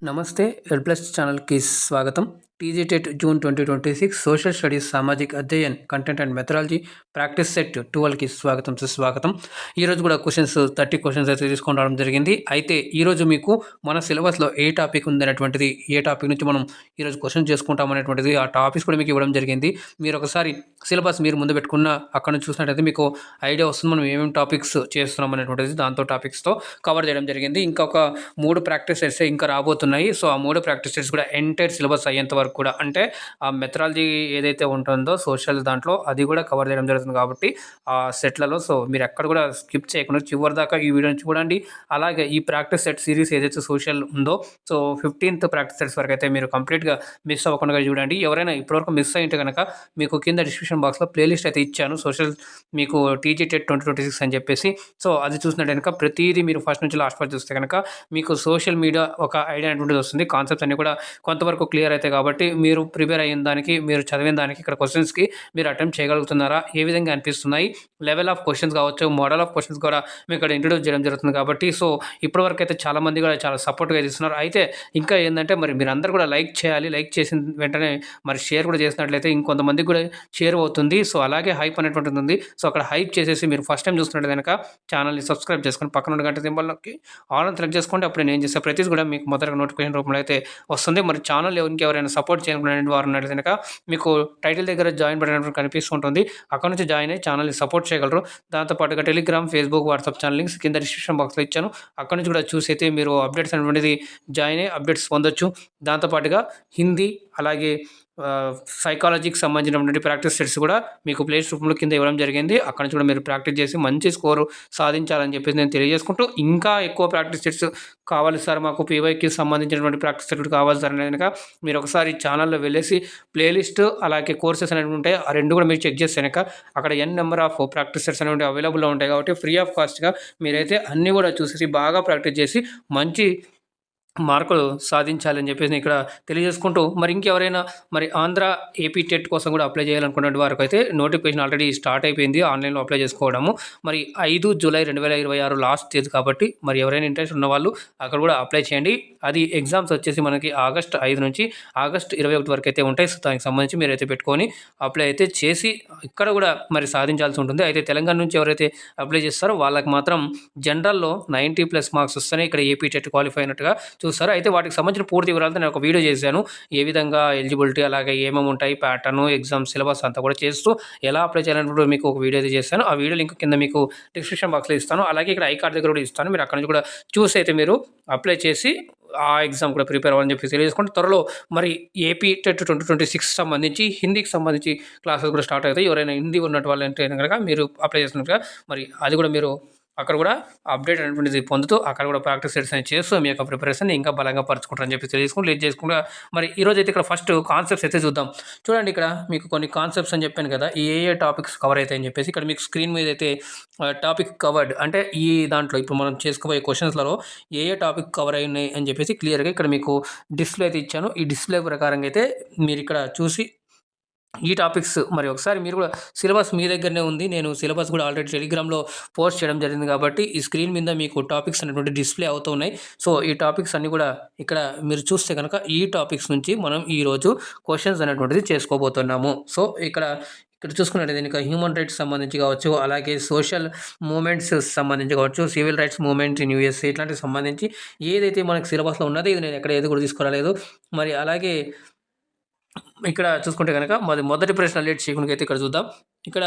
నమస్తే ఎల్‌ప్లస్ ఛానల్‌కి స్వాగతం. టీజీటెట్ జూన్ 2026 సోషల్ స్టడీస్ సామాజిక అధ్యయన్ content and methodology practice set 12కి స్వాగతం సుస్వాగతం. ఈరోజు కూడా 30 క్వశ్చన్స్ అయితే తీసుకొని రావడం జరిగింది. అయితే ఈరోజు మీకు మన సిలబస్‌లో ఏ టాపిక్ ఉందనేటువంటిది, ఏ టాపిక్ నుంచి మనం ఈరోజు క్వశ్చన్ చేసుకుంటాం అనేటువంటిది ఆ టాపిక్స్ కూడా మీకు ఇవ్వడం జరిగింది. మీరు ఒకసారి సిలబస్ మీరు ముందు పెట్టుకున్న అక్కడ నుంచి చూసినట్టయితే మీకు ఐడియా వస్తుంది మనం ఏమేమి టాపిక్స్ చేస్తున్నాం అనేటువంటిది. దాంతో టాపిక్స్‌తో కవర్ చేయడం జరిగింది. ఇంకొక 3 ప్రాక్టీస్ సెట్స్ ఇంకా రాబోతున్నాయి. సో ఆ 3 ప్రాక్టీస్ సెట్స్ కూడా ఎంటైర్ సిలబస్ అయ్యేంత వరకు కూడా, అంటే ఆ మెథడాలజీ ఏదైతే ఉంటుందో సోషల్ దాంట్లో అది కూడా కవర్ చేయడం జరుగుతుంది కాబట్టి ఆ సెట్లలో సో మీరు ఎక్కడ కూడా స్కిప్ చేయకుండా చివరి దాకా ఈ వీడియోని చూడండి. అలాగే ఈ ప్రాక్టీస్ సెట్ సిరీస్ ఏదైతే సోషల్ ఉందో సో 15th ప్రాక్టీస్ సెట్స్ వరకు అయితే మీరు కంప్లీట్గా మిస్ అవ్వకుండా చూడండి. ఎవరైనా ఇప్పటివరకు మిస్ అయింటే కనుక మీకు కింద డిస్క్రిప్షన్ బాక్స్లో ప్లేలిస్ట్ అయితే ఇచ్చాను, సోషల్ మీకు టీజీటెట్ 2026 అని చెప్పేసి. సో అది చూసినట్టు కనుక ప్రతిదీ మీరు ఫస్ట్ నుంచి లాస్ట్ వరకు చూస్తే కనుక మీకు సోషల్ మీడియా ఒక ఐడియా అనేటువంటిది వస్తుంది. కాన్సెప్ట్స్ అన్ని కూడా కొంతవరకు క్లియర్ అవుతాయి కాబట్టి మీరు ప్రిపేర్ అయిన దానికి, మీరు చదివిన దానికి ఇక్కడ క్వశ్చన్స్కి మీరు అటెంప్ట్ చేయగలుగుతున్నారా, ఏ విధంగా అనిపిస్తున్నాయి, లెవెల్ ఆఫ్ క్వశ్చన్స్ కావచ్చు, మోడల్ ఆఫ్ క్వశ్చన్స్ కూడా మీకు ఇక్కడ ఇంట్రొడ్యూస్ చేయడం జరుగుతుంది కాబట్టి సో ఇప్పటివరకు అయితే చాలామంది కూడా చాలా సపోర్ట్గా ఇస్తున్నారు. అయితే ఇంకా ఏంటంటే మరి మీరందరూ కూడా లైక్ చేయాలి. లైక్ చేసిన వెంటనే మరి షేర్ కూడా చేసినట్లయితే ఇంకొంతమందికి కూడా షేర్ అవుతుంది. సో అలాగే హైప్ అనేటువంటిది ఉంది. సో అక్కడ హైప్ చేసేసి మీరు ఫస్ట్ టైం చూస్తున్నట్టు కనుక ఛానల్ని సబ్స్క్రైబ్ చేసుకొని పక్కన ఉన్న గంట సింబల్‌కి ఆల్ అని సెలెక్ట్ చేసుకోండి. అప్పుడు నేను చేసే ప్రతిదీ కూడా మీకు మొదటగా నోటిఫికేషన్ రూపంలో అయితే వస్తుంది. మరి ఛానల్ ఇంకెవరైనా సపోర్ట్ చేయాలనుకునే వారు ఉన్నట్లయితే కనుక మీకు టైటిల్ దగ్గర జాయిన్ బటన్ కనిపిస్తుంటుంది. అక్కడ నుంచి జాయిన్ అయ్యి ఛానల్ని సపోర్ట్ చేయగలరు. దాంతోపాటుగా Telegram, Facebook, WhatsApp channel links కింద డిస్క్రిప్షన్ బాక్స్లో ఇచ్చాను. అక్కడ నుంచి కూడా చూసి అయితే మీరు అప్డేట్స్ అనేటువంటిది జాయిన్ అయ్యి అప్డేట్స్ పొందొచ్చు. దాంతోపాటుగా హిందీ అలాగే సైకాలజీకి సంబంధించినటువంటి ప్రాక్టీస్ సెట్స్ కూడా మీకు ప్లేస్ రూపంలో కింద ఇవ్వడం జరిగింది. అక్కడ నుంచి కూడా మీరు ప్రాక్టీస్ చేసి మంచి స్కోరు సాధించాలని చెప్పేసి నేను తెలియజేసుకుంటూ, ఇంకా ఎక్కువ ప్రాక్టీస్ సెట్స్ కావాలి సార్ మాకు పీవైకి సంబంధించినటువంటి ప్రాక్టీస్ సెట్ కావాలి సార్ అనేది కనుక మీరు ఒకసారి ఛానల్లో వెళ్ళేసి ప్లేలిస్ట్ అలాగే కోర్సెస్ అనేవి ఉంటాయి. ఆ రెండు కూడా మీరు చెక్ చేస్తే కనుక అక్కడ ఎన్ నెంబర్ ఆఫ్ ప్రాక్టీస్ సెట్స్ అనేవి అవైలబుల్లో ఉంటాయి కాబట్టి ఫ్రీ ఆఫ్ కాస్ట్గా మీరైతే అన్నీ కూడా చూసేసి బాగా ప్రాక్టీస్ చేసి మంచి మార్కులు సాధించాలని చెప్పేసి నేను ఇక్కడ తెలియజేసుకుంటూ, మరి ఇంకెవరైనా మరి ఆంధ్ర ఏపీ టెట్ కోసం కూడా అప్లై చేయాలనుకున్న వారికైతే నోటిఫికేషన్ ఆల్రెడీ స్టార్ట్ అయిపోయింది ఆన్లైన్లో అప్లై చేసుకోవడము. మరి 5 జూలై 2026 లాస్ట్ తేదీ కాబట్టి మరి ఎవరైనా ఇంట్రెస్ట్ ఉన్న వాళ్ళు అక్కడ కూడా అప్లై చేయండి. అది ఎగ్జామ్స్ వచ్చేసి మనకి ఆగస్ట్ 5 నుంచి ఆగస్ట్ 21 వరకు అయితే ఉంటాయి. సో దానికి సంబంధించి మీరైతే పెట్టుకొని అప్లై అయితే చేసి ఇక్కడ కూడా మరి సాధించాల్సి ఉంటుంది. అయితే తెలంగాణ నుంచి ఎవరైతే అప్లై చేస్తారో వాళ్ళకి మాత్రం జనరల్లో 90+ మార్క్స్ వస్తేనే ఇక్కడ ఏపీ టెట్ క్వాలిఫై అయినట్టుగా చూస్తారు. అయితే వాటికి సంబంధించిన పూర్తి వివరాలతో నేను ఒక వీడియో చేశాను. ఏ విధంగా ఎలిజిబిలిటీ అలాగే ఏమేమి ఉంటాయి, ప్యాటర్న్, ఎగ్జామ్ సిలబస్ అంతా కూడా చేస్తూ ఎలా అప్లై చేయాలన్నప్పుడు మీకు ఒక వీడియో అయితే చేశాను. ఆ వీడియో లింక్ కింద మీకు డిస్క్రిప్షన్ బాక్స్లో ఇస్తాను. అలాగే ఇక్కడ ఐ కార్డ్ దగ్గర కూడా ఇస్తాను. మీరు అక్కడ నుంచి కూడా చూసి అయితే మీరు అప్లై చేసి ఆ ఎగ్జామ్ కూడా ప్రిపేర్ అవ్వాలని చెప్పి తెలియజేసుకుంటే, త్వరలో మరి ఏపీ టెట్ 2026 సంబంధించి హిందీకి సంబంధించి క్లాసెస్ కూడా స్టార్ట్ అవుతాయి. ఎవరైనా హిందీ ఉన్నట్టు వాళ్ళు అంటే కనుక మీరు అప్లై చేసినట్టుగా మరి అది కూడా మీరు అక్కడ కూడా అప్డేట్ అనేటువంటిది పొందుతూ అక్కడ కూడా ప్రాక్టీస్ సెట్స్ అని చేస్తూ మీ యొక్క ప్రిపరేషన్ ఇంకా బలంగా పరుచుకుంటారని చెప్పి తెలియజేసుకుంటూ లేట్ చేసుకుంటా మరి ఈరోజు అయితే ఇక్కడ ఫస్ట్ కాన్సెప్ట్స్ అయితే చూద్దాం. చూడండి ఇక్కడ మీకు కొన్ని కాన్సెప్ట్స్ అని చెప్పాను కదా, ఏ ఏ టాపిక్స్ కవర్ అవుతాయని చెప్పేసి. ఇక్కడ మీకు స్క్రీన్ మీద అయితే టాపిక్ కవర్డ్ అంటే ఈ దాంట్లో ఇప్పుడు మనం చేసుకోబోయే క్వశ్చన్స్లలో ఏ ఏ టాపిక్ కవర్ అయి ఉన్నాయి అని చెప్పేసి క్లియర్గా ఇక్కడ మీకు డిస్ప్లే అయితే ఇచ్చాను. ఈ డిస్ప్లే ప్రకారంగా అయితే మీరు ఇక్కడ చూసి ఈ టాపిక్స్ మరి ఒకసారి మీరు కూడా సిలబస్ మీ దగ్గరనే ఉంది. నేను సిలబస్ కూడా ఆల్రెడీ టెలిగ్రామ్లో పోస్ట్ చేయడం జరిగింది కాబట్టి ఈ స్క్రీన్ మీద మీకు టాపిక్స్ అనేటువంటి డిస్ప్లే అవుతూ ఉన్నాయి. సో ఈ టాపిక్స్ అన్నీ కూడా ఇక్కడ మీరు చూస్తే కనుక ఈ టాపిక్స్ నుంచి మనం ఈరోజు క్వశ్చన్స్ అనేటువంటిది చేసుకోబోతున్నాము. సో ఇక్కడ చూసుకున్నట్లయితే ఇంకా హ్యూమన్ రైట్స్ సంబంధించి కావచ్చు, అలాగే సోషల్ మూమెంట్స్ సంబంధించి కావచ్చు, civil rights movement in USA ఇట్లాంటికి సంబంధించి ఏదైతే మనకి సిలబస్లో ఉన్నదో ఇది నేను ఎక్కడ ఏది కూడా తీసుకురాలేదు. మరి అలాగే ఇక్కడ చూసుకుంటే కనుక మొదటి ప్రశ్న లేట్ చేయకుండా అయితే ఇక్కడ చూద్దాం. ఇక్కడ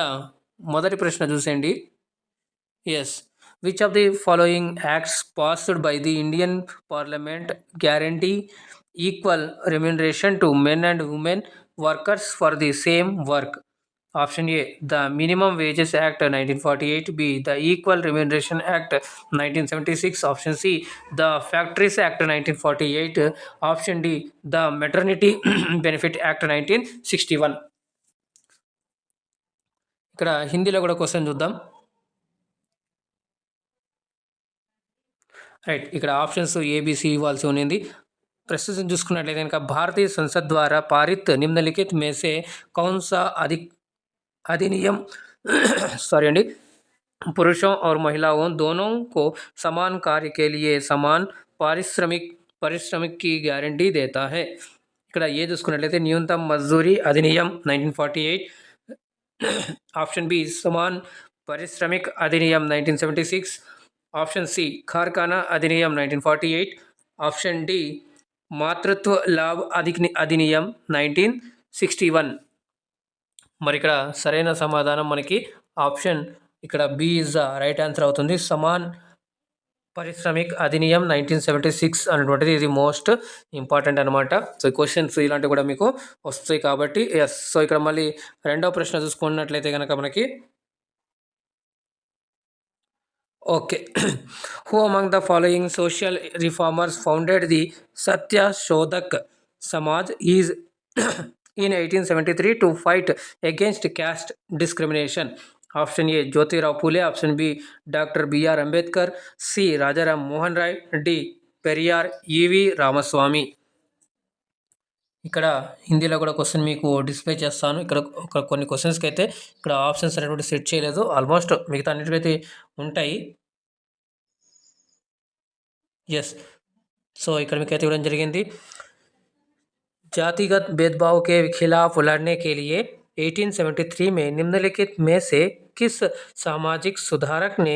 మొదటి ప్రశ్న చూసేయండి. Yes, which of the following acts passed by the Indian parliament guarantee equal remuneration to men and women workers for the same work? Option A, the minimum wages act 1948. B, the equal remuneration act 1976. Option C, the factories act 1948. Option D, the maternity benefit act 1961. ఇక్కడ హిందీలో కూడా question చూద్దాం. Right, ఇక్కడ options ABC ఇవ్వాల్సి ఉన్నది. ప్రస్తుతం చూసుకున్నట్లయితే కనుక భారతీయ సంసద్ ద్వారా పారిత్ నిమ్నలిఖిత్ में से कौन सा अधिनियम सॉरी अंडी पुरुषों और महिलाओं दोनों को समान कार्य के लिए समान पारिश्रमिक पारिश्रमिक की गारंटी देता है। ఇక్కడ ఏ చూసుకున్నట్లయితే న్యూనతम మజ్దూరీ అధినియం 1948, ఆప్షన్ బి సమాన్ పారిశ్రామిక్ అధినియం 1976, ఆప్షన్ సి కార్ఖానా అధినియం 1948, ఆప్షన్ డి మాతృత్వ లాభ్ అధినియం 1961. మరి ఇక్కడ సరైన సమాధానం మనకి ఆప్షన్ ఇక్కడ B is the right answer అవుతుంది. సమాన్ పారిశ్రామిక్ అధినియం 1976 అనేటువంటిది ఇది మోస్ట్ ఇంపార్టెంట్ అనమాట. సో క్వశ్చన్స్ ఇలాంటివి కూడా మీకు వస్తాయి కాబట్టి ఎస్. సో ఇక్కడ మళ్ళీ రెండవ ప్రశ్న చూసుకున్నట్లయితే కనుక మనకి okay, who among the following social reformers founded the Satyashodhak Samaj is in 1873 to fight against caste discrimination? Option A Jyotirao Phule, option B Dr. B.R. Ambedkar, C Rajaram Mohan Rai, D Periyar E.V. Ramaswamy. ఇక్కడ హిందీలో కూడా question మీకు display చేస్తాను. ఇక్కడ కొన్ని క్వశ్చన్స్కి అయితే ఇక్కడ ఆప్షన్స్ అనేటువంటి సెట్ చేయలేదు, ఆల్మోస్ట్ మిగతా అన్నిటికైతే ఉంటాయి. ఎస్. సో ఇక్కడ మీకు అయితే ఇవ్వడం జరిగింది. जातिगत भेदभाव के खिलाफ लड़ने के लिए 1873 में निम्नलिखित में से किस सामाजिक सुधारक ने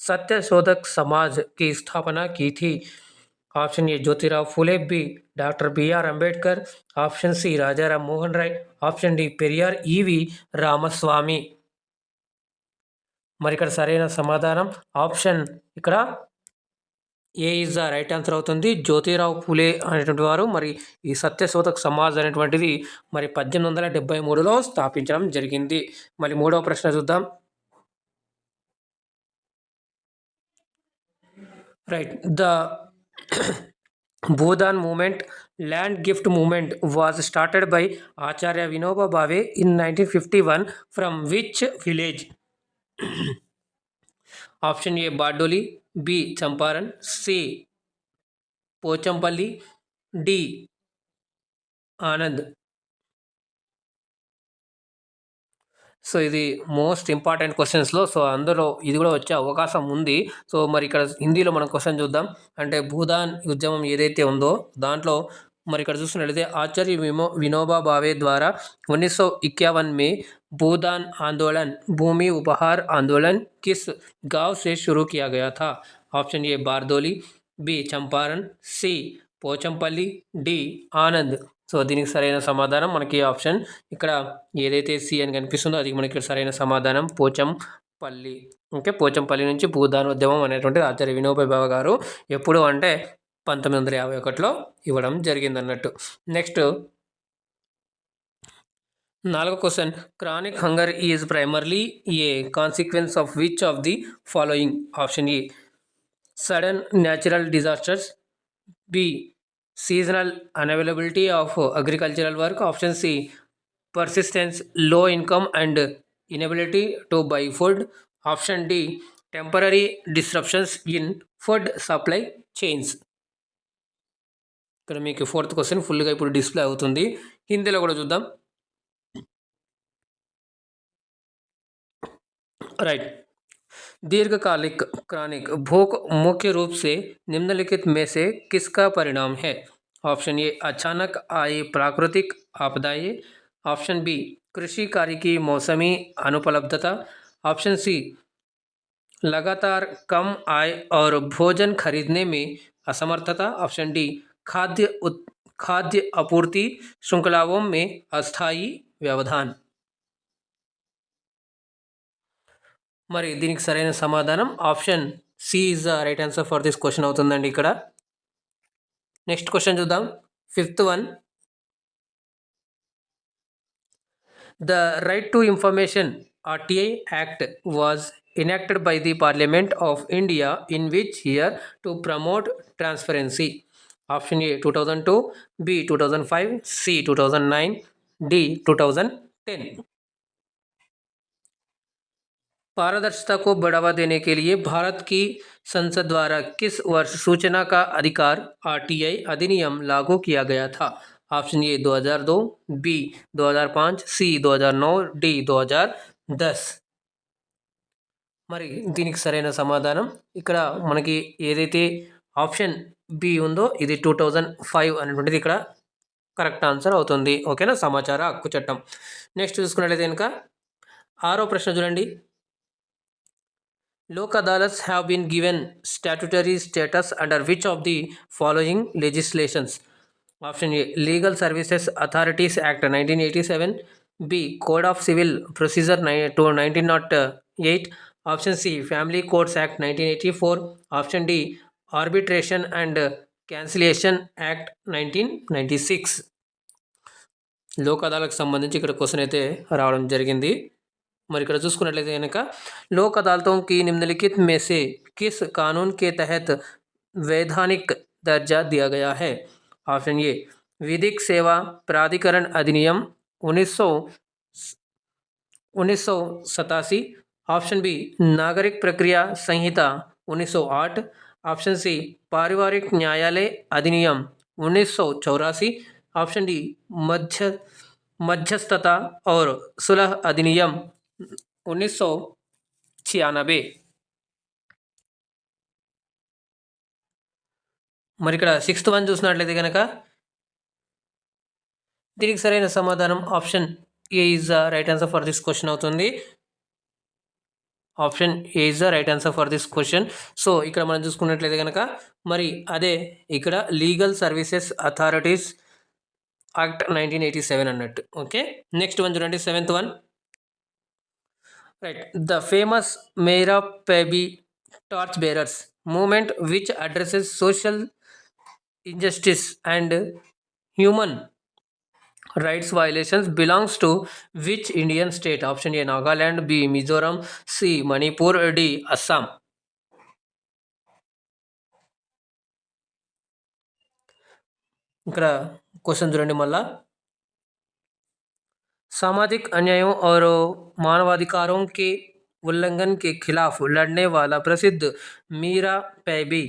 सत्यशोधक समाज की स्थापना की थी? Option A Jyotirao Phule, B doctor B.R. Ambedkar, option C Rajaram Mohan Roy, option D Periyar E.V. Ramaswamy. మరి ఇక్కడ సరైన సమాధానం ఆప్షన్ ఇక్కడ A is the right answer అవుతుంది. జ్యోతిరావు ఫులే అనేటువంటి వారు మరి ఈ సత్యశోధక్ సమాజ్ అనేటువంటిది మరి 1873లో స్థాపించడం జరిగింది. మరి మూడవ ప్రశ్న చూద్దాం. Right. The Bhoodan movement, land gift movement was started by Acharya Vinoba Bhave in 1951 from which village? Option A Bardoli, B Champaran, C Pochampalli, D Anand. So ఇది మోస్ట్ ఇంపార్టెంట్ క్వశ్చన్స్లో, సో అందులో ఇది కూడా వచ్చే అవకాశం ఉంది. సో మరి ఇక్కడ హిందీలో మనం క్వశ్చన్ చూద్దాం. అంటే భూదాన్ ఉద్యమం ఏదైతే ఉందో దాంట్లో మరి ఇక్కడ చూసినట్లయితే ఆచార్య विनोबा भावे द्वारा 1951 में भूदान आंदोलन, भूमि उपहार आंदोलन किस गांव से शुरू किया गया था? Option A Bardoli, B Champaran, C Pochampalli, D Anand. So దీనికి సరైన సమాధానం మనకి ఆప్షన్ ఇక్కడ ఏదైతే సి అని కనిపిస్తుందో అది మనకి సరైన సమాధానం పోచంపల్లి. ఓకే, పోచంపల్లి నుంచి భూదాన్ ఉద్యమం అనేటువంటిది ఆచార్య వినోబా భావే గారు ఎప్పుడు అంటే 1951లో ఇవ్వడం జరిగిందన్నట్టు. నెక్స్ట్ 4వ question. Chronic hunger is primarily a consequence of which of the following? Option A sudden natural disasters, B seasonal unavailability of agricultural work, option C persistence low income and inability to buy food, option D temporary disruptions in food supply chains. ఇక్కడ మీకు 4th question ఫుల్గా ఇప్పుడు display అవుతుంది, హిందీలో కూడా చూద్దాం. Right. दीर्घकालिक chronic भूख मुख्य रूप से निम्नलिखित में से किसका परिणाम है? ऑप्शन ए अचानक आई प्राकृतिक आपदाएं, ऑप्शन बी कृषि कार्य की मौसमी अनुपलब्धता, ऑप्शन सी लगातार कम आय और भोजन खरीदने में असमर्थता, ऑप्शन डी खाद्य आपूर्ति श्रृंखलाओं में अस्थायी व्यवधान. మరి దీనికి సరైన సమాధానం option C is the right answer for this question అవుతుందండి ఇక్కడ. నెక్స్ట్ క్వశ్చన్ చూద్దాం. 5th one. The right to information RTI act was enacted by the Parliament of India in which year to promote transparency? Option A 2002, B 2005, C 2009, D 2010. पारदर्शिता को बढ़ावा देने के लिए भारत की संसद द्वारा किस वर्ष सूचना का अधिकार RTI अधिनियम लागू किया गया था? Option A 2002, B 2005, C 2009, D 2010. మరి దీనికి సరైన సమాధానం ఇక్కడ మనకి ఏదైతే ఆప్షన్ బి ఉందో ఇది 2005 అనేటువంటిది ఇక్కడ కరెక్ట్ ఆన్సర్ అవుతుంది. ఓకేనా, సమాచార హక్కు చట్టం. నెక్స్ట్ చూసుకున్నట్లయితే కనుక 6వ ప్రశ్న చూడండి. Lok Adalats have been given statutory status under which of the following legislations? Option A legal services authorities act 1987, B code of civil procedure 1908, option C family courts act 1984, option D arbitration and cancellation act 1996. Lok అదాలత్కి సంబంధించి ఇక్కడ question అయితే రావడం జరిగింది. మరి ఇక్కడ చూసుకున్నట్లయితే కనుక लोक अदालतों की निम्नलिखित में से किस कानून के तहत वैधानिक दर्जा दिया गया है? ऑप्शन ए विधिक सेवा प्राधिकरण अधिनियम 1987, ऑप्शन बी नागरिक प्रक्रिया संहिता 1908, ऑप्शन सी पारिवारिक न्यायालय अधिनियम 1984, ऑप्शन डी मध्यस्थता और सुलह अधिनियम 1996. మరి ఇక్కడ 6th వన్ చూసినట్లయితే కనుక దీనికి సరైన సమాధానం option A is the right answer for this question అవుతుంది. Option A is the right answer for this question. So ఇక్కడ మనం చూసుకున్నట్లయితే కనుక మరి అదే ఇక్కడ లీగల్ సర్వీసెస్ అథారిటీస్ యాక్ట్ 1987 అన్నట్టు. ఓకే, నెక్స్ట్ వన్ చూడండి 7th one. Right, the famous Meira Paibi torch bearers movement which addresses social injustice and human rights violations belongs to which Indian state? Option A Nagaland, B Mizoram, C Manipur, D Assam. ఇక్కడ question చూడండి మళ్ళా. सामाजिक अन्यायों और मानवाधिकारों के उल्लंघन के खिलाफ लड़ने वाला प्रसिद्ध मीरा पैबी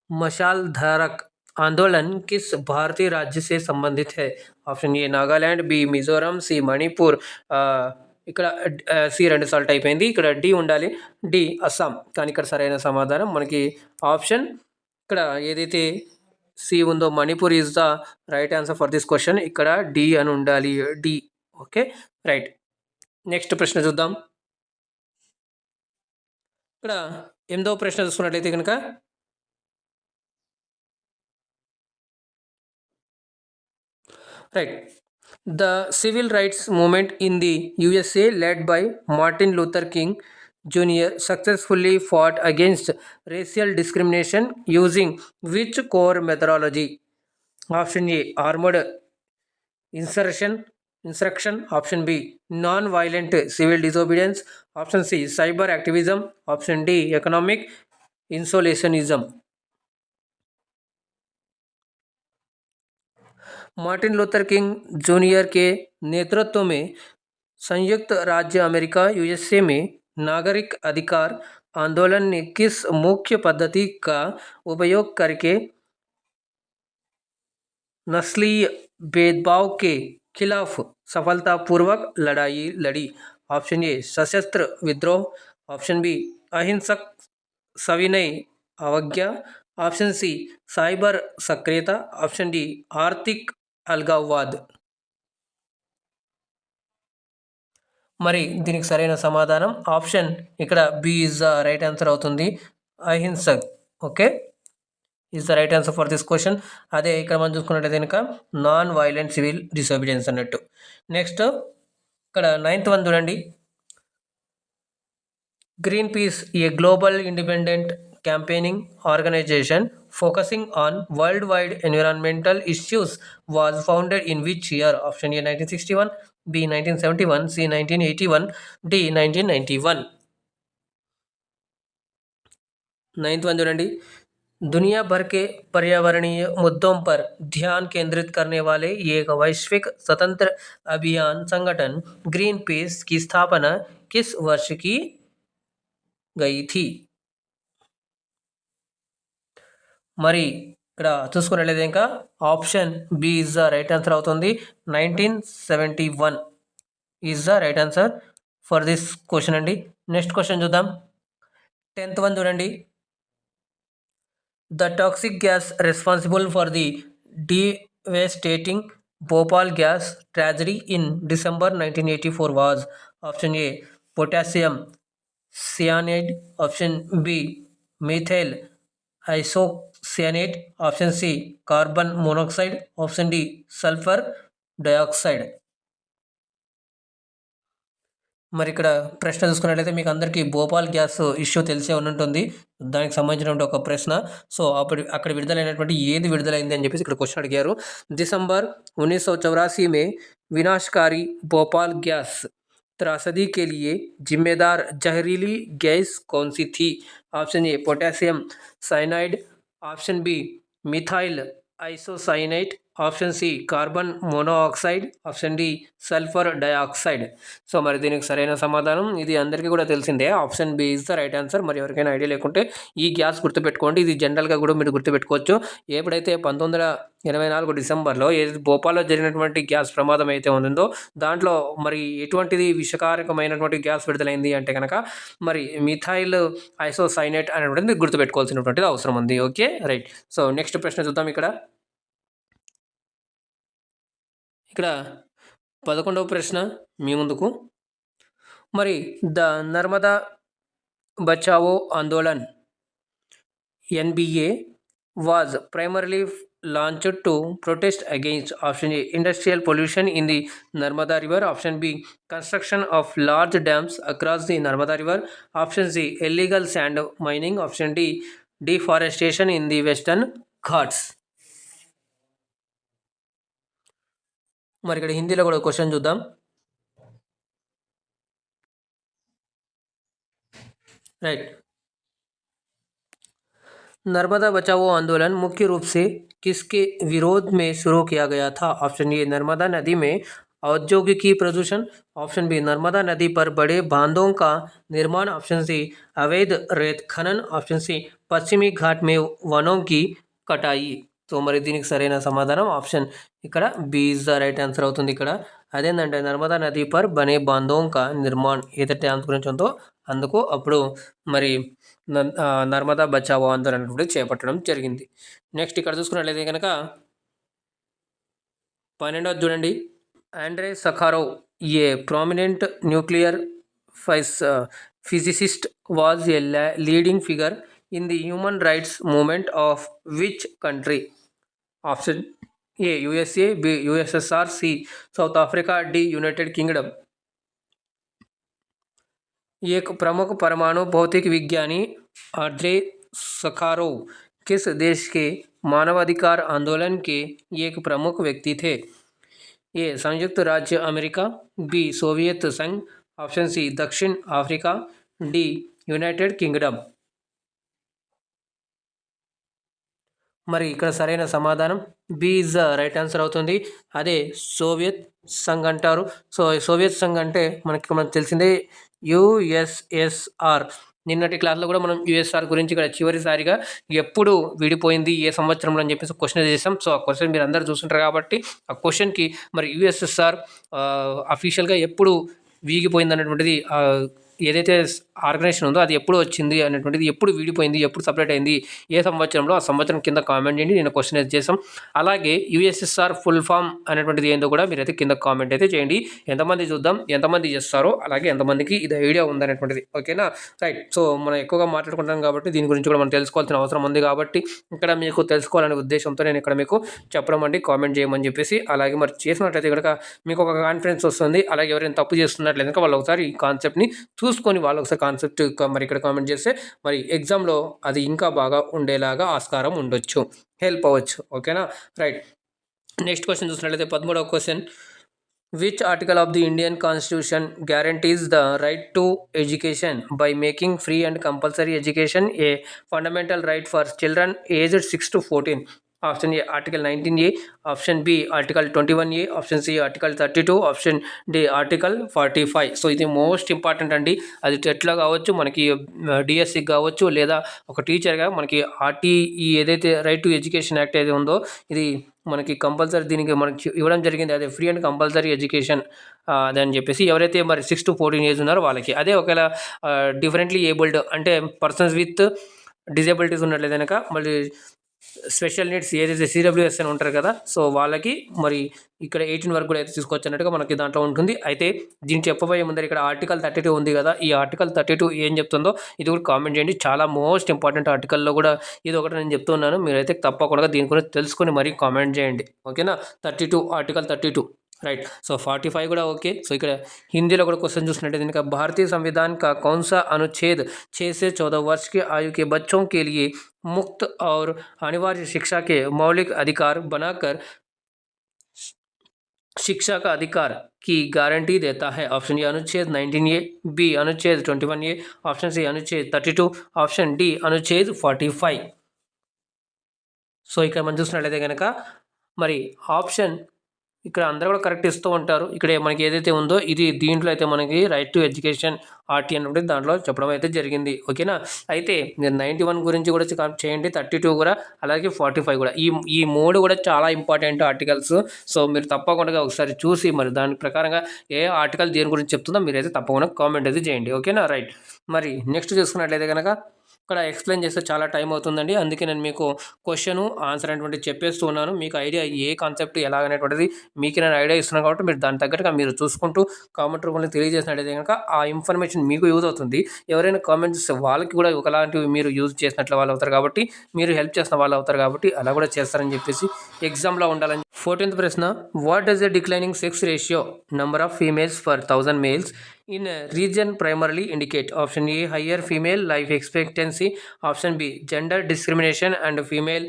मशाल धारक आंदोलन किस भारतीय राज्य से संबंधित है? Option A Nagaland, B Mizoram, C Manipur. ఇక్కడ సి 2 సార్లు టైప్ అయింది, ఇక్కడ డి ఉండాలి, డి అస్సాం. కానీ ఇక్కడ సరైన సమాధానం మనకి ఆప్షన్ ఇక్కడ ఏదైతే సి ఉందో Manipur is the right answer for this question. ఇక్కడ డి అని ఉండాలి, డి. Okay, right. నెక్స్ట్ ప్రశ్న చూద్దాం. ఇక్కడ 8వ ప్రశ్న చూసుకున్నట్లయితే కనుక right, the civil rights movement in the USA led by Martin Luther King Jr. successfully fought against racial discrimination using which core methodology? Option A armed insurrection, option B non-violent civil disobedience, option C cyber activism, option D economic insolationism. Martin Luther king junior के नेतृत्व में संयुक्त राज्य America USA में नागरिक अधिकार आंदोलन ने किस मुख्य पद्धति का उपयोग करके नस्लीय भेदभाव के खिलाफ सफलतापूर्वक लड़ाई लड़ी? ऑप्शन ए सशस्त्र विद्रोह, ऑप्शन बी अहिंसक सविनय अवज्ञा, ऑप्शन सी साइबर सक्रियता, ऑप्शन डी आर्थिक अलगाववाद. మరి దీనికి సరైన సమాధానం ఆప్షన్ ఇక్కడ B is the right answer అవుతుంది, అహింసక్. Okay, is the right answer for this question. అదే ఇక్కడ మనం చూసుకున్నట్లయితే కనుక నాన్ వైలెంట్ సివిల్ డిసోబీడియన్స్ అన్నట్టు. నెక్స్ట్ ఇక్కడ 9th వన్ చూడండి. Greenpeace a global independent campaigning organization focusing on worldwide environmental issues was founded in which year? Option A 1961, B 1971, C 1981, D 1991. 9th one చూడండి. दुनिया भर के पर्यावरणीय मुद्दों पर ध्यान केंद्रित करने वाले एक वैश्विक स्वतंत्र अभियान संगठन ग्रीन पीस की स्थापना किस वर्ष की गई थी? మరి ఇక్కడ చూసుకున్నట్లయితే ఇంకా option B is the right answer అవుతుంది, 1971 is the right answer for this question అండి. నెక్స్ట్ క్వశ్చన్ చూద్దాం. 10th వన్ చూడండి. The toxic gas responsible for the devastating Bhopal gas tragedy in December 1984 was option A potassium cyanide, option B methyl isocyanate, option C carbon monoxide, option D sulfur dioxide. మరి ఇక్కడ ప్రశ్న చూసుకున్నట్లయితే మీకు అందరికీ Bhopal gas issue తెలిసే ఉంటుంది. దానికి సంబంధించినటువంటి ఒక ప్రశ్న. సో అక్కడ విడుదలైనటువంటి ఏది విడుదలైంది అని చెప్పేసి ఇక్కడ క్వశ్చన్ అడిగారు. दिसंबर 1984 में विनाशकारी भोपाल गैस त्रासदी के लिए जिम्मेदार जहरीली गैस कौन सी थी? Option A potassium cyanide, option B methyl isocyanate, option C carbon monoxide, option D sulphur dioxide. So మరి దీనికి సరైన సమాధానం ఇది అందరికీ కూడా తెలిసిందే. Option B is the right answer. మరి ఎవరికైనా ఐడియా లేకుంటే ఈ గ్యాస్ గుర్తుపెట్టుకోండి. ఇది జనరల్గా కూడా మీరు గుర్తుపెట్టుకోవచ్చు. ఎప్పుడైతే 1984 డిసెంబర్లో ఏది భోపాల్లో జరిగినటువంటి గ్యాస్ ప్రమాదం అయితే ఉందో దాంట్లో మరి ఎటువంటిది విషకారకమైనటువంటి గ్యాస్ విడుదలైంది అంటే కనుక మరి మిథైల్ ఐసోసైనేట్ అనేటువంటిది గుర్తుపెట్టుకోవాల్సినటువంటిది అవసరం ఉంది. Okay right. సో నెక్స్ట్ ప్రశ్న చూద్దాం. ఇక్కడ 11వ ప్రశ్న మీ ముందుకు. మరి the Narmada Bachao Andolan NBA was primarily launched to protest against option A industrial pollution in the Narmada river, option B construction of large dams across the Narmada river, option C illegal sand mining, option D deforestation in the western ghats. మరి ఇక్కడ హిందీలో కూడా question చూద్దాం. Right. Narmada बचाओ आंदोलन मुख्य रूप से किसके विरोध में शुरू किया गया था? ऑप्शन ए नर्मदा नदी में औद्योगिकी प्रदूषण, ऑप्शन बी नर्मदा नदी पर बड़े बांधों का निर्माण, ऑप्शन सी अवैध रेत खनन, ऑप्शन सी पश्चिमी घाट में वनों की कटाई. సో మరి దీనికి సరైన సమాధానం ఆప్షన్ ఇక్కడ B is the right answer అవుతుంది. ఇక్కడ అదేంటంటే నర్మదా నది పర్ బనే బాంధోం కా నిర్మాణ్ ఏదైతే డ్యామ్స్ గురించి ఉందో అందుకు అప్పుడు మరి నర్మదా బచావో ఆందోళన అనేటువంటి చేపట్టడం జరిగింది. నెక్స్ట్ ఇక్కడ చూసుకున్నట్లయితే కనుక 12వ చూడండి. Andrei Sakharov a prominent nuclear physicist was a leading figure in the human rights movement of which country? Option A USA, B USSR, C South Africa, D United Kingdom. एक प्रमुख परमाणु भौतिक विज्ञानी आंद्रे सखारोव किस देश के मानवाधिकार आंदोलन के एक प्रमुख व्यक्ति थे? ए संयुक्त राज्य अमेरिका, बी सोवियत संघ, ऑप्शन सी दक्षिण अफ्रीका, डी యునైటెడ్ కింగ్డమ్. మరి ఇక్కడ సరైన సమాధానం B is the right answer అవుతుంది. అదే సోవియత్ సంఘ్ అంటారు. సో సోవియత్ సంఘ్ అంటే మనకు తెలిసిందే యుఎస్ఎస్ఆర్. నిన్నటి క్లాస్లో కూడా మనం యుఎస్ఆర్ గురించి ఇక్కడ చివరిసారిగా ఎప్పుడు విడిపోయింది ఏ సంవత్సరంలో అని చెప్పేసి క్వశ్చన్ చేసాం. సో ఆ క్వశ్చన్ మీరు అందరూ చూస్తుంటారు కాబట్టి ఆ క్వశ్చన్కి మరి యుఎస్ఎస్ఆర్ అఫీషియల్గా ఎప్పుడు వీగిపోయింది అనేటువంటిది ఏదైతే ఆర్గనైజేషన్ ఉందో అది ఎప్పుడు వచ్చింది అనేటువంటిది, ఎప్పుడు విడిపోయింది, ఎప్పుడు సపరేట్ అయింది, ఏ సంవత్సరంలో, ఆ సంవత్సరం కింద కామెంట్ చేయండి. నేను క్వశ్చన్ అయితే చేసాం. అలాగే యుఎస్ఎస్ఆర్ ఫుల్ ఫామ్ అనేటువంటిది ఏందో కూడా మీరైతే కింద కామెంట్ అయితే చేయండి. ఎంతమంది చూద్దాం, ఎంతమంది చేస్తారో, అలాగే ఎంతమందికి ఇది ఐడియా ఉందనేటువంటిది. ఓకేనా రైట్. సో మనం ఎక్కువగా మాట్లాడుకుంటాం కాబట్టి దీని గురించి కూడా మనం తెలుసుకోవాల్సిన అవసరం ఉంది. కాబట్టి ఇక్కడ మీకు తెలుసుకోవాలనే ఉద్దేశంతో నేను ఇక్కడ మీకు చెప్పడం అండి, కామెంట్ చేయమని చెప్పేసి. అలాగే మరి చేసినట్లయితే కనుక మీకు ఒక కాన్ఫిడెన్స్ వస్తుంది. అలాగే ఎవరైనా తప్పు చేస్తున్నట్లయితే కనుక వాళ్ళు ఒకసారి ఈ కాన్సెప్ట్ని చూసుకొని వాళ్ళు ఒకసారి కాన్సెప్ట్ మరి ఇక్కడ కామెంట్ చేస్తే మరి ఎగ్జామ్లో అది ఇంకా బాగా ఉండేలాగా ఆస్కారం ఉండొచ్చు, హెల్ప్ అవ్వచ్చు. ఓకేనా రైట్. నెక్స్ట్ క్వశ్చన్ చూసినట్లయితే 13వ question. Which article of the Indian constitution guarantees the right to education by making free and compulsory education a fundamental right for children aged 6 to 14? Option A article 19A, option B article 21A, option C article 32, option D article 45. So ఇది most important అండి. అది టెట్లో కావచ్చు, మనకి డిఎస్సికి కావచ్చు, లేదా ఒక టీచర్గా మనకి ఆర్టీఈ ఏదైతే రైట్ టు ఎడ్యుకేషన్ యాక్ట్ ఏది ఉందో ఇది మనకి కంపల్సరీ దీనికి మనకి ఇవ్వడం జరిగింది. అదే ఫ్రీ అండ్ కంపల్సరీ ఎడ్యుకేషన్ అదని చెప్పేసి ఎవరైతే మరి 6 to 14 ఏజ్ ఉన్నారో వాళ్ళకి. అదే ఒకవేళ డిఫరెంట్లీ ఏబుల్డ్ అంటే పర్సన్స్ విత్ డిజేబిలిటీస్ ఉన్నట్లయితే కనుక మళ్ళీ స్పెషల్ నీడ్స్ ఏదైతే సిడబ్ల్యూఎస్ అని ఉంటారు కదా, సో వాళ్ళకి మరి ఇక్కడ 18 వరకు కూడా అయితే తీసుకోవచ్చు అన్నట్టుగా మనకి దాంట్లో ఉంటుంది. అయితే దీన్ని చెప్పబోయే ముందర ఇక్కడ ఆర్టికల్ 32 ఉంది కదా, ఈ ఆర్టికల్ 32 ఏం చెప్తుందో ఇది కూడా కామెంట్ చేయండి. చాలా మోస్ట్ ఇంపార్టెంట్ ఆర్టికల్లో కూడా ఇది ఒకటి నేను చెప్తున్నాను. మీరైతే తప్పకుండా దీని గురించి తెలుసుకొని మరీ కామెంట్ చేయండి. ఓకేనా, 32 ఆర్టికల్ 32 राइट. सो 45 కూడా ఓకే. సో ఇక్కడ హిందీలో కూడా क्वेश्चन చూసినట్లయితే इनका भारतीय संविधान का कौन सा अनुच्छेद 6 से 14 वर्ष की आयु के बच्चों के लिए मुक्त और अनिवार्य शिक्षा के मौलिक अधिकार बनाकर शिक्षा का अधिकार की गारंटी देता है. ऑप्शन ए अनुच्छेद 19A, बी अनुच्छेद 21A, ऑप्शन सी अनुच्छेद 32, ऑप्शन डी अनुच्छेद 45. సో ఇక్కడ మనం చూసినట్లయితే కనుక మరి ఆప్షన్ ఇక్కడ అందరూ కూడా కరెక్ట్ ఇస్తూ ఉంటారు. ఇక్కడ మనకి ఏదైతే ఉందో ఇది దీంట్లో అయితే మనకి రైట్ టు ఎడ్యుకేషన్ ఆర్టీ అని ఉంటుంది, దాంట్లో చెప్పడం అయితే జరిగింది. ఓకేనా, అయితే నేను 91 గురించి కూడా చేయండి, 32 కూడా, అలాగే 45 కూడా. ఈ మూడు కూడా చాలా ఇంపార్టెంట్ ఆర్టికల్స్. సో మీరు తప్పకుండా ఒకసారి చూసి మరి దాని ప్రకారంగా ఏ ఆర్టికల్ దేని గురించి చెప్తుందో మీరైతే తప్పకుండా కామెంట్ అయితే చేయండి. ఓకేనా, రైట్. మరి నెక్స్ట్ చూసుకున్నట్లయితే కనుక ఇక్కడ ఎక్స్ప్లెయిన్ చేస్తే చాలా టైం అవుతుందండి, అందుకే నేను మీకు క్వశ్చన్ ఆన్సర్ అనేటువంటి చెప్పేస్తూ ఉన్నాను. మీకు ఐడియా ఏ కాన్సెప్ట్ ఎలాగనేటువంటిది మీకు నేను ఐడియా ఇస్తున్నాను కాబట్టి మీరు దాని తగ్గట్టుగా మీరు చూసుకుంటూ కామెంట్ రూపంలో తెలియజేసినట్లయితే కనుక ఆ ఇన్ఫర్మేషన్ మీకు యూజ్ అవుతుంది. ఎవరైనా కామెంట్ చేస్తే వాళ్ళకి కూడా ఒకలాంటివి మీరు యూజ్ చేసినట్లు వాళ్ళు అవుతారు కాబట్టి, మీరు హెల్ప్ చేసిన వాళ్ళు అవుతారు కాబట్టి అలా కూడా చేస్తారని చెప్పేసి ఎగ్జామ్లో ఉండాలని. 14th ప్రశ్న, what does the declining sex ratio number of females for 1000 males in a region primarily indicate? Option A, higher female life expectancy, option B, gender discrimination and female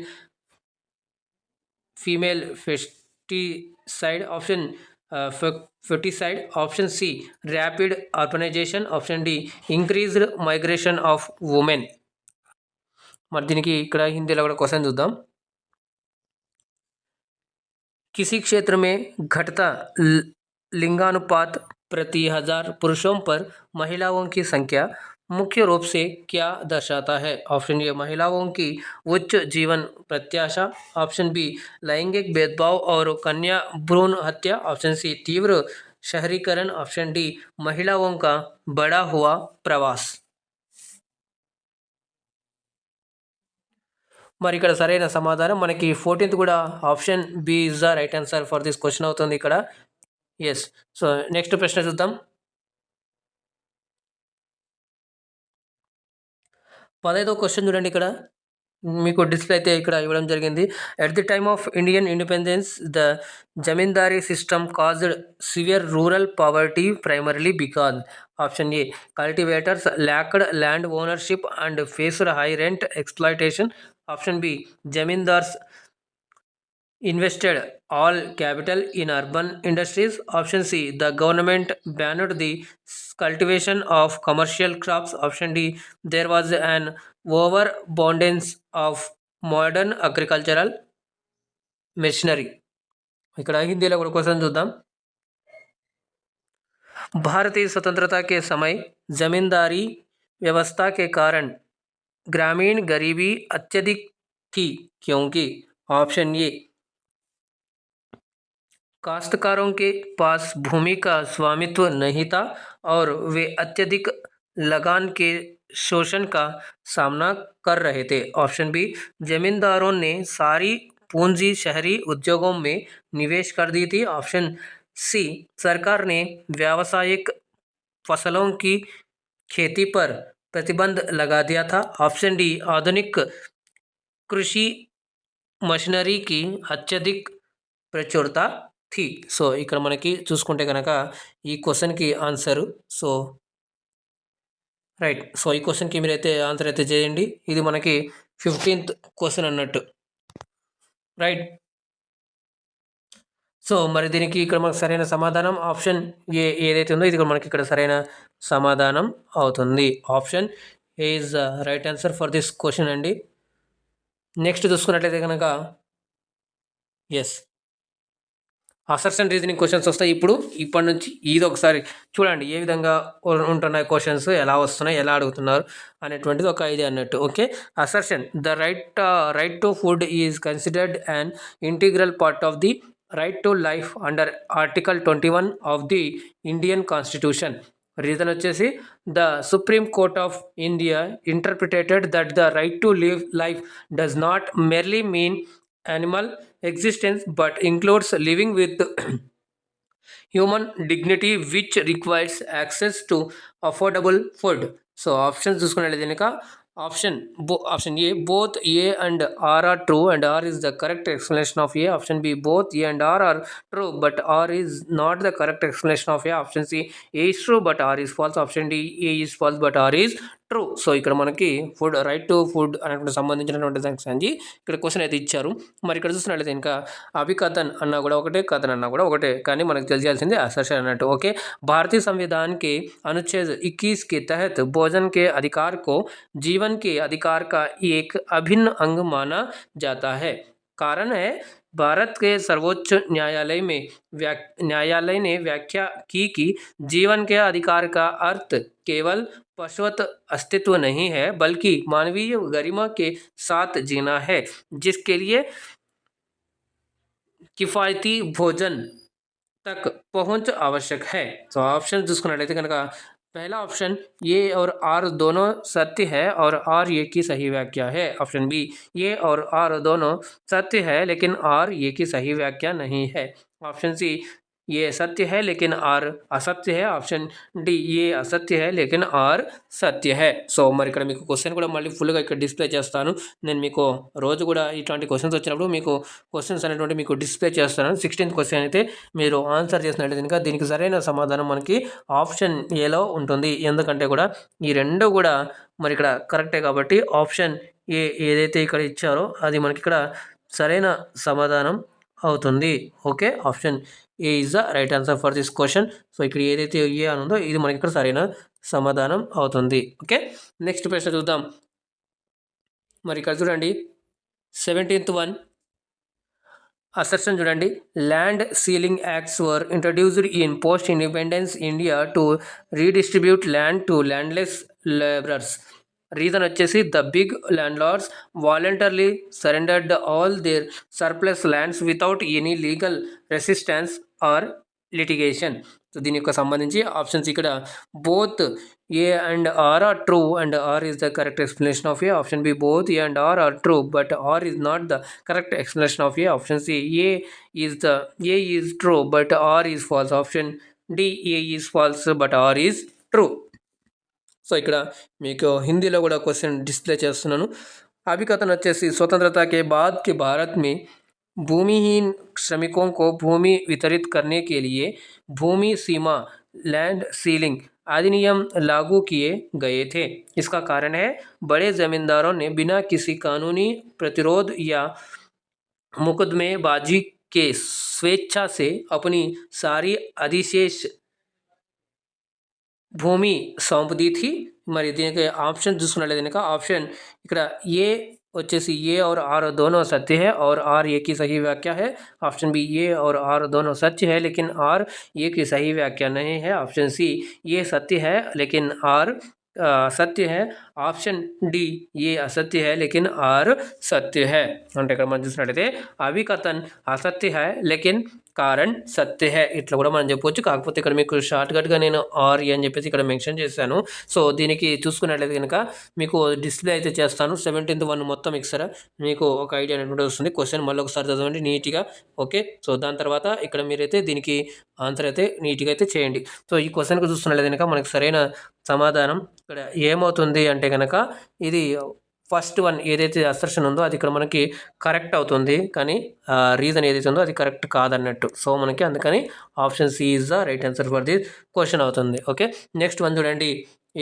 feticide, option feticide, option C, rapid urbanization, option D, increased migration of women. మరి దీనికి ఇక్కడ హిందీలో కూడా question చూద్దాం. किसी क्षेत्र में घटता लिंगानुपात प्रति 1000 पुरुषों पर महिलाओं की संख्या मुख्य रूप से क्या दर्शाता है? ऑप्शन ए, महिलाओं की उच्च जीवन प्रत्याशा, ऑप्शन बी, लैंगिक भेदभाव और कन्या भ्रूण हत्या, ऑप्शन सी, तीव्र शहरीकरण, ऑप्शन डी, महिलाओं का बढ़ा हुआ प्रवास. మరి ఇక్కడ సరైన సమాధానం మనకి 14th కూడా option B is the right answer for this question అవుతుంది ఇక్కడ. ఎస్. సో నెక్స్ట్ ప్రశ్న చూద్దాం. 15వ క్వశ్చన్ చూడండి, ఇక్కడ మీకు డిస్ప్లే అయితే ఇక్కడ ఇవ్వడం జరిగింది. At the time of Indian independence the zamindari system caused severe rural poverty primarily because. Option A, cultivators lacked land ownership and faced high rent exploitation, option B, zamindars invested all capital in urban industries, option C, the government banned the cultivation of commercial crops, option D, there was an overabundance of modern agricultural machinery. ఇక్కడ హిందీలో కూడా question చూద్దాం. भारतीय स्वतंत्रता के समय जमींदारी व्यवस्था के कारण ग्रामीण गरीबी अत्यधिक थी क्योंकि. ऑप्शन ए, काश्तकारों के पास भूमि का स्वामित्व नहीं था और वे अत्यधिक लगान के शोषण का सामना कर रहे थे, ऑप्शन बी, जमींदारों ने सारी पूंजी शहरी उद्योगों में निवेश कर दी थी, ऑप्शन सी, सरकार ने व्यावसायिक फसलों की खेती पर प्रतिबंध लगा दिया था, ऑप्शन डी, आधुनिक कृषि मशीनरी की अत्यधिक प्रचुरता थी. సో ఇక్కడ మనకి చూసుకుంటే కనుక ఈ క్వశ్చన్కి ఆన్సర్. So right. సో ఈ క్వశ్చన్కి మీరైతే ఆన్సర్ అయితే చేయండి. ఇది మనకి 15th క్వశ్చన్ అన్నట్టు, రైట్. సో మరి దీనికి ఇక్కడ మనకు సరైన సమాధానం ఆప్షన్ ఏ ఏదైతే ఉందో ఇది మనకి ఇక్కడ సరైన సమాధానం అవుతుంది. Option A is the right answer for this question అండి. నెక్స్ట్ చూసుకున్నట్లయితే కనుక ఎస్, అసర్షన్ రీజనింగ్ క్వశ్చన్స్ వస్తాయి ఇప్పటి నుంచి. ఇది ఒకసారి చూడండి ఏ విధంగా ఉంటున్నాయి క్వశ్చన్స్, ఎలా వస్తున్నాయి, ఎలా అడుగుతున్నారు అనేటువంటిది ఒక ఐడియా అన్నట్టు. Okay, assertion, the right to food is considered an integral part of the right to life under article 21 of the Indian constitution. Reason వచ్చేసి the supreme court of India interpreted that the right to live life does not merely mean animal existence but includes living with human dignity which requires access to affordable food. So options చూసుకున్నట్లయితే కనుక option A both A and R are true and R is the correct explanation of A. Option B both A and R are true but R is not the correct explanation of A. Option C A is true but R is false. Option D A is false but R is true. So ఇక్కడ మనకి food right to food అనేటువంటి సంబంధించినటువంటి దానికి ఇక్కడ question అయితే ఇచ్చారు. మరి ఇక్కడ చూసినట్లయితే ఇంకా అభికథన్ అన్నా కూడా ఒకటే, కథన్ అన్నా కూడా ఒకటే, కానీ మనకు తెలియాల్సింది असर्शन అన్నట్టు. ఓకే, भारतीय संविधान के अनुच्छेद 21 के तहत भोजन के अधिकार को जीवन के अधिकार का एक अभिन्न अंग माना जाता है. कारण है भारत के सर्वोच्च न्यायालय ने व्याख्या की कि जीवन के अधिकार का अर्थ केवल शाश्वत अस्तित्व नहीं है बल्कि मानवीय गरिमा के साथ जीना है जिसके लिए किफ़ायती भोजन तक पहुंच आवश्यक है. तो ऑप्शन చూసుకున్నట్లయితే కనుక पहला ऑप्शन ये और आर दोनों सत्य है और आर ये की सही व्याख्या है. ऑप्शन बी ये और आर दोनों सत्य है लेकिन आर ये की सही व्याख्या नहीं है. ऑप्शन सी ये सत्य है लेकिन आर असत्य है. ऑप्शन डी ये असत्य है लेकिन आर సత్య హే. సో మరి ఇక్కడ మీకు క్వశ్చన్ కూడా మళ్ళీ ఫుల్గా ఇక్కడ డిస్ప్లే చేస్తాను. నేను మీకు రోజు కూడా ఇట్లాంటి క్వశ్చన్స్ వచ్చినప్పుడు మీకు క్వశ్చన్స్ అనేటువంటి మీకు డిస్ప్లే చేస్తాను. 16th క్వశ్చన్ అయితే మీరు ఆన్సర్ చేసినట్లయితే కనుక దీనికి సరైన సమాధానం మనకి ఆప్షన్ ఏలో ఉంటుంది. ఎందుకంటే కూడా ఈ రెండు కూడా మరి ఇక్కడ కరెక్టే కాబట్టి ఆప్షన్ ఏ ఏదైతే ఇక్కడ ఇచ్చారో అది మనకి ఇక్కడ సరైన సమాధానం అవుతుంది. Okay, option A is the right answer for this question. So ఇక్కడ ఏదైతే ఏ అని ఉందో ఇది మనకి ఇక్కడ సరైన సమాధానం అవుతుంది. ఓకే, నెక్స్ట్ ప్రశ్న చూద్దాం. మరి ఇక్కడ చూడండి 17th వన్ అసర్షన్ చూడండి. Land ceiling acts were introduced in post independence India to redistribute land to landless labourers. Reason వచ్చేసి the big landlords voluntarily surrendered all their surplus lands without any legal resistance or litigation. So దీని యొక్క సంబంధించి options ఇక్కడ both A and R are true and R is the correct explanation of A. Option B both A and R are true but R is not the correct explanation of A. Option C A is true but R is false. Option D A is false but R is true. So ఇక్కడ మీకు హిందీలో కూడా question display చేస్తున్నాను. అభికథన్ వచ్చేసి स्वतंत्रता के बाद के भारत में भूमिहीन श्रमिकों को भूमि वितरित करने के लिए भूमि सीमा लैंड सीलिंग अधिनियम लागू किए गए थे. इसका कारण है बड़े जमींदारों ने बिना किसी कानूनी प्रतिरोध या मुकदमेबाजी के स्वेच्छा से अपनी सारी अधिशेष భూమి సౌంపు दी थी. మరి దీనికి ఆప్షన్ చూసుకున్నట్లయితే కనుక ఆప్షన్ ఇక్కడ ఏ వచ్చేసి ఏ और आर दोनों सत्य है और आर ए की सही व्याख्या है. ऑप्शन बी ए और आर दोनों सत्य है लेकिन आर ए की सही व्याख्या नहीं है. ऑप्शन सी ये सत्य है लेकिन आर सत्य है. ఆప్షన్ డి ఏ అసత్య హై లేకిన్ ఆర్ సత్య హై. అంటే ఇక్కడ మనం చూసినట్లయితే అభికథన్ అసత్య హై లేకిన్ కారణ్ సత్య హై ఇట్లా కూడా మనం చెప్పవచ్చు. కాకపోతే ఇక్కడ మీకు షార్ట్కట్గా నేను ఆర్ అని చెప్పేసి ఇక్కడ మెన్షన్ చేశాను. సో దీనికి చూసుకున్నట్లయితే కనుక మీకు డిస్ప్లే అయితే చేస్తాను. 17th వన్ మొత్తం ఇస్తారా మీకు ఒక ఐడియా అనేటువంటి వస్తుంది. క్వశ్చన్ మళ్ళీ ఒకసారి చదవండి నీట్గా. ఓకే, సో దాని తర్వాత ఇక్కడ మీరైతే దీనికి ఆన్సర్ అయితే నీట్గా అయితే చేయండి. సో ఈ క్వశ్చన్కి చూస్తున్నట్లయితే కనుక మనకి సరైన సమాధానం ఇక్కడ ఏమవుతుంది అంటే కనుక ఇది ఫస్ట్ వన్ ఏదైతే అసర్షన్ ఉందో అది ఇక్కడ మనకి కరెక్ట్ అవుతుంది, కానీ రీజన్ ఏదైతే ఉందో అది కరెక్ట్ కాదన్నట్టు. సో మనకి అందుకని option C is the right answer for the question అవుతుంది. ఓకే, నెక్స్ట్ వన్ చూడండి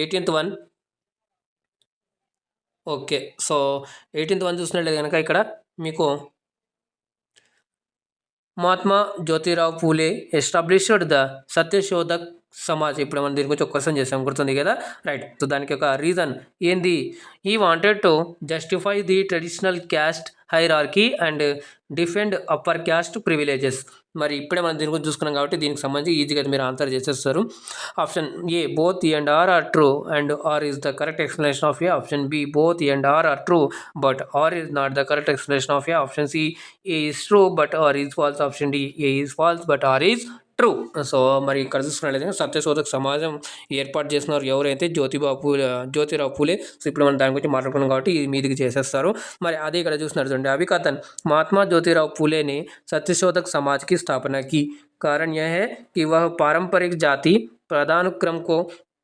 18th one. Okay, so 18th one చూసినట్లయితే కనుక ఇక్కడ మీకు మహాత్మా జ్యోతిరావు పూలే ఎస్టాబ్లిష్డ్ ద సత్యశోధక్ సమాజ్. ఇప్పుడు మనం దీని గురించి ఒక క్వశ్చన్ చేసాం, గుర్తుంది కదా, రైట్. సో దానికి ఒక రీజన్ ఏంది, he wanted to justify the traditional caste hierarchy and defend upper caste privileges. మరి ఇప్పుడే మనం దీని గురించి చూసుకున్నాం కాబట్టి దీనికి సంబంధించి ఈజీగా మీరు ఆన్సర్ చేసేస్తారు. Option A both A and R are true and R is the correct explanation of A. Option B both A and R are true but R is not the correct explanation of A. Option C A is true but R is false. Option D A is false but R is true. So మరి ఇక్కడ చూసుకున్నట్లయితే సత్యశోధక సమాజం ఏర్పాటు చేసినారు ఎవరైతే Jyotirao Phule. So ఇప్పుడు మనం దాని గురించి మాట్లాడుకున్నాం కాబట్టి ఇది మీదికి చేసేస్తారు. మరి అదే ఇక్కడ చూస్తున్నారు చూడండి, अभिकथन महात्मा ज्योतिराव फूले ने सत्यशोधक समाज की स्थापना की। कारण यह है कि वह पारंपरिक जाति पदानुक्रम को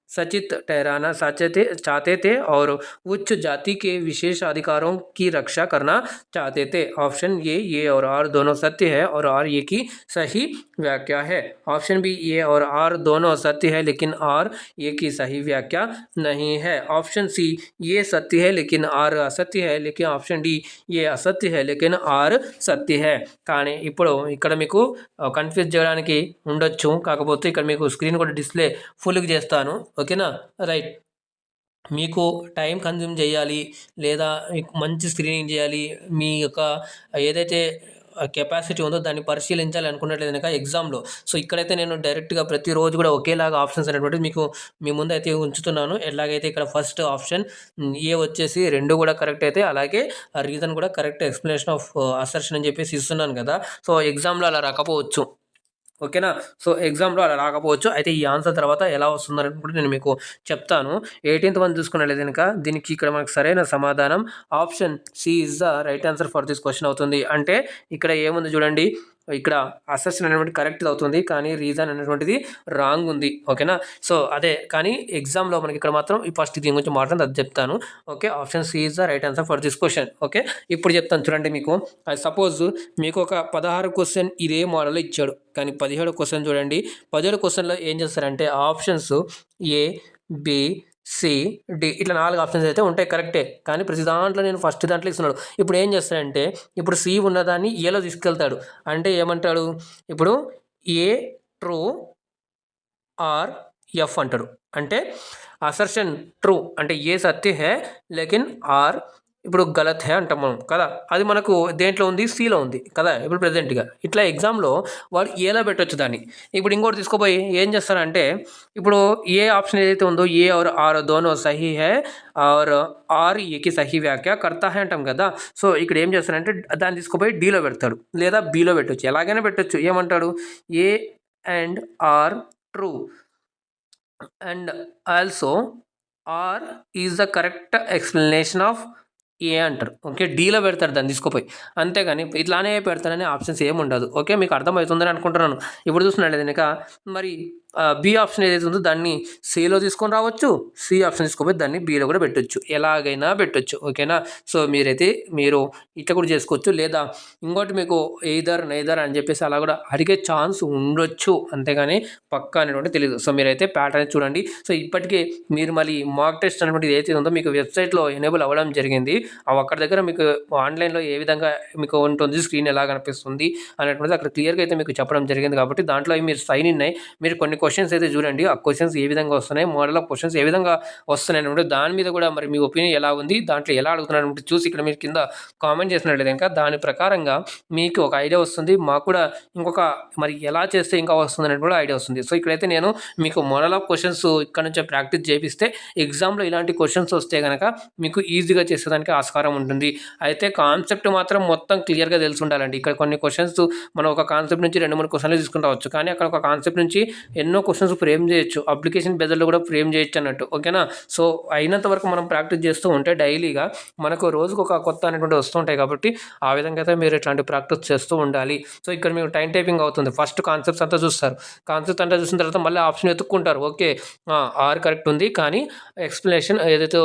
सचित ठहराना चाहते थे और उच्च जाति के विशेष अधिकारों की रक्षा करना चाहते थे। ऑप्शन ये और आर दोनों सत्य है और आर ये की सही व्याख्या है। ऑप्शन बी ये और आर दोनों सत्य है लेकिन आर ये की सही व्याख्या नहीं है। ऑप्शन सी ये सत्य है लेकिन आर असत्य है, लेकिन ऑप्शन डी ये असत्य है लेकिन ఆర్ సత్య है। కానీ ఇప్పుడు ఇక్కడ మీకు కన్ఫ్యూజ్ చేయడానికి ఉండొచ్చు, కాకపోతే ఇక్కడ మీకు స్క్రీన్ కూడా డిస్ప్లే ఫుల్గా చేస్తాను, ఓకేనా? రైట్. మీకు టైం కన్జ్యూమ్ చేయాలి లేదా మీకు మంచి స్క్రీనింగ్ చేయాలి, మీ యొక్క ఏదైతే కెపాసిటీ ఉందో దాన్ని పరిశీలించాలి అనుకున్నట్లయితే కనుక ఎగ్జామ్లో. సో ఇక్కడైతే నేను డైరెక్ట్గా ప్రతిరోజు కూడా ఒకేలాగా ఆప్షన్స్ అనేటువంటిది మీకు మీ ముందు అయితే ఉంచుతున్నాను. ఎలాగైతే ఇక్కడ ఫస్ట్ ఆప్షన్ ఏ వచ్చేసి 2 కూడా కరెక్ట్ అయితే అలాగే రీజన్ కూడా కరెక్ట్, ఎక్స్ప్లెనేషన్ ఆఫ్ అసర్షన్ అని చెప్పేసి ఇస్తున్నాను కదా. సో ఎగ్జామ్లో అలా రాకపోవచ్చు, ఓకేనా? సో ఎగ్జామ్లో అలా రాకపోవచ్చు. అయితే ఈ ఆన్సర్ తర్వాత ఎలా వస్తుందని కూడా నేను మీకు చెప్తాను. 18th వన్ చూసుకున్నట్లయితే కనుక దీనికి ఇక్కడ మనకు సరైన సమాధానం option C is the right answer for this question అవుతుంది. అంటే ఇక్కడ ఏముంది చూడండి, ఇక్కడ అసెషన్ అనేటువంటి కరెక్ట్ అవుతుంది కానీ రీజన్ అనేటువంటిది రాంగ్ ఉంది, ఓకేనా? సో అదే కానీ ఎగ్జామ్లో మనకి ఇక్కడ మాత్రం ఈ ఫస్ట్ దీని గురించి మాట్లాడి అది చెప్తాను, okay? Option C is the right answer for this question, okay? ఇప్పుడు చెప్తాను చూడండి. మీకు సపోజ్ మీకు ఒక 16 క్వశ్చన్ ఇదే మోడల్ ఇచ్చాడు, కానీ 17 క్వశ్చన్ చూడండి. 17 క్వశ్చన్లో ఏం చేస్తారంటే options A, B, C, D ఇట్లా 4 ఆప్షన్స్ అయితే ఉంటాయి కరెక్టే, కానీ ప్రతి దాంట్లో నేను ఫస్ట్ దాంట్లో ఇస్తున్నాడు. ఇప్పుడు ఏం చేస్తాడంటే ఇప్పుడు సి ఉన్నదాన్ని ఏలో తీసుకెళ్తాడు. అంటే ఏమంటాడు, ఇప్పుడు ఏ ట్రూ ఆర్ ఎఫ్ అంటాడు. అంటే అసర్షన్ ట్రూ అంటే ఏ సత్య హే లేకిన్ ఆర్ ఇప్పుడు గలత్ హే అంటాం మనం కదా. అది మనకు దేంట్లో ఉంది, సిలో ఉంది కదా ఇప్పుడు ప్రజెంట్గా. ఇట్లా ఎగ్జామ్లో వాడు ఏలో పెట్టవచ్చు దాన్ని. ఇప్పుడు ఇంకోటి తీసుకోపోయి ఏం చేస్తారంటే ఇప్పుడు ఏ ఆప్షన్ ఏదైతే ఉందో ఏ और ఆర్ దోనో సహీ హే और ఆర్ ఏకి సహీ వ్యాఖ్య కర్తా హే అంటాం కదా. సో ఇక్కడ ఏం చేస్తారంటే దాన్ని తీసుకుపోయి డీలో పెడతాడు లేదా బీలో పెట్టవచ్చు, ఎలాగైనా పెట్టచ్చు. ఏమంటాడు, A and R true and also R is the correct explanation of A అంటారు, ఓకే? డీలో పెడతారు దాన్ని తీసుకుపోయి, అంతేగాని ఇట్లానే పెడతారనే ఆప్షన్స్ ఏముండదు, ఓకే? మీకు అర్థమవుతుందని అనుకుంటున్నాను. ఇప్పుడు చూస్తున్నట్లయితే కనుక మరి బి ఆప్షన్ ఏదైతే ఉందో దాన్ని సిలో తీసుకొని రావచ్చు, సి ఆప్షన్ తీసుకుపోయి దాన్ని బిలో కూడా పెట్టొచ్చు, ఎలాగైనా పెట్టొచ్చు, ఓకేనా? సో మీరు ఇట్లా కూడా చేసుకోవచ్చు, లేదా ఇంకోటి మీకు ఎయిదర్ నైదర్ అని చెప్పేసి అలా కూడా అడిగే ఛాన్స్ ఉండొచ్చు, అంతేగాని పక్కా అనేటువంటి తెలియదు. సో మీరైతే ప్యాటర్న్ చూడండి. సో ఇప్పటికే మీరు మళ్ళీ మాక్ టెస్ట్ అనేటువంటిది ఏదైతే ఉందో మీకు వెబ్సైట్లో ఎనేబుల్ అవ్వడం జరిగింది. అవి అక్కడ దగ్గర మీకు ఆన్లైన్లో ఏ విధంగా మీకు ఉంటుంది, స్క్రీన్ ఎలా కనిపిస్తుంది అనేటువంటిది అక్కడ క్లియర్గా అయితే మీకు చెప్పడం జరిగింది. కాబట్టి దాంట్లో మీరు సైన్ ఇన్ అయ్యి మీరు కొన్ని క్వశ్చన్స్ అయితే చూడండి, ఆ క్వశ్చన్స్ ఏ విధంగా వస్తున్నాయి, మోడల్ ఆఫ్ క్వశ్చన్స్ ఏ విధంగా వస్తున్నాయి అంటే దాని మీద కూడా మరి మీ ఒపీనియన్ ఎలా ఉంది, దాంట్లో ఎలా అడుగుతున్నారంటే చూసి ఇక్కడ మీరు కింద కామెంట్ చేసినట్లయితే ఇంకా దాని ప్రకారంగా మీకు ఒక ఐడియా వస్తుంది, మాకు కూడా ఇంకొక మరి ఎలా చేస్తే ఇంకా వస్తుంది అనేది కూడా ఐడియా వస్తుంది. సో ఇక్కడైతే నేను మీకు మోడల్ ఆఫ్ క్వశ్చన్స్ ఇక్కడ నుంచే ప్రాక్టీస్ చేపిస్తే ఎగ్జామ్లో ఇలాంటి క్వశ్చన్స్ వస్తే కనుక మీకు ఈజీగా చేసేదానికి ఆస్కారం ఉంటుంది. అయితే కాన్సెప్ట్ మాత్రం మొత్తం క్లియర్గా తెలిసి ఉండాలండి. ఇక్కడ కొన్ని క్వశ్చన్స్ మనం ఒక కాన్సెప్ట్ నుంచి 2-3 క్వశ్చన్లు తీసుకుని రావచ్చు, కానీ అక్కడ ఒక కాన్సెప్ట్ నుంచి ఎన్నో క్వశ్చన్స్ ఫ్రేమ్ చేయొచ్చు, అప్లికేషన్ బెజర్లో కూడా ఫ్రేమ్ చేయొచ్చు అన్నట్టు, ఓకేనా? సో అయినంత వరకు మనం ప్రాక్టీస్ చేస్తూ ఉంటే డైలీగా మనకు రోజుకు ఒక కొత్త అనేటువంటి వస్తుంటాయి. కాబట్టి ఆ విధంగా అయితే మీరు ఇట్లాంటి ప్రాక్టీస్ చేస్తూ ఉండాలి. సో ఇక్కడ మీకు టైం టైపింగ్ అవుతుంది. ఫస్ట్ కాన్సెప్ట్స్ అంతా చూస్తారు, కాన్సెప్ట్ అంతా చూసిన తర్వాత మళ్ళీ ఆప్షన్ వెతుక్కుంటారు. ఓకే ఆర్ కరెక్ట్ ఉంది కానీ ఎక్స్ప్లెనేషన్ ఏదైతే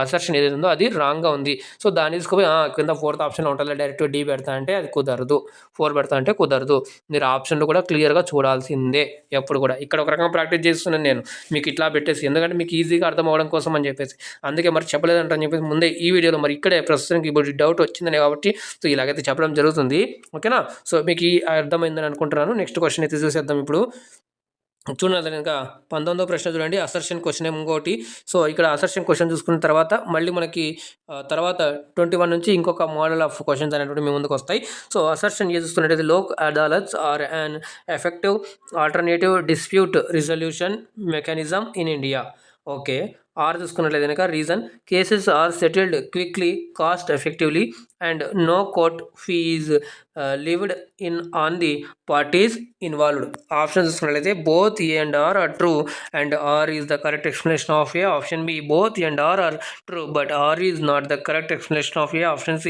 అసర్షన్ ఏదైతే ఉందో అది రాంగ్గా ఉంది. సో దాన్ని తీసుకుపోయి కింద 4th ఆప్షన్లో ఉంటుంది, డైరెక్ట్ డి పెడతా అంటే అది కుదరదు, 4 పెడతా అంటే కుదరదు. మీరు ఆప్షన్లు కూడా క్లియర్గా చూడాల్సిందే ఎప్పుడు కూడా. ఇక్కడ ఒక రకంగా ప్రాక్టీస్ చేస్తున్నాను నేను మీకు ఇట్లా పెట్టేసి, ఎందుకంటే మీకు ఈజీగా అర్థం అవ్వడం కోసం అని చెప్పేసి. అందుకే మరి చెప్పలేదంటని చెప్పేసి ముందే ఈ వీడియోలో మరి ఇక్కడే ప్రస్తుతానికి ఇప్పుడు డౌట్ వచ్చిందని కాబట్టి సో ఇలాగైతే చెప్పడం జరుగుతుంది, ఓకేనా? సో మీకు అర్థమైందని అనుకుంటున్నాను. నెక్స్ట్ క్వశ్చన్ అయితే చూసేద్దాం. ఇప్పుడు చూడండి ఇంకా 19వ ప్రశ్న చూడండి, అసర్షన్ క్వశ్చన్ ఇంకోటి. సో ఇక్కడ అసర్షన్ క్వశ్చన్ చూసుకున్న తర్వాత మళ్ళీ మనకి తర్వాత 21 నుంచి ఇంకొక మోడల్ ఆఫ్ క్వశ్చన్స్ అనేటువంటి మీ ముందుకు వస్తాయి. సో అసర్షన్ ఏ చూస్తున్నట్టయితే Lok Adalats are an effective alternative dispute resolution mechanism in India, okay? R చూసుకున్నట్లయితే కనుక reason cases are settled quickly, cost effectively and no court fee is lived in on the parties involved. Options చూసుకున్నట్లయితే both A and R are true and R is the correct explanation of A. Option B, both A and R are true but R is not the correct explanation of A. Option C,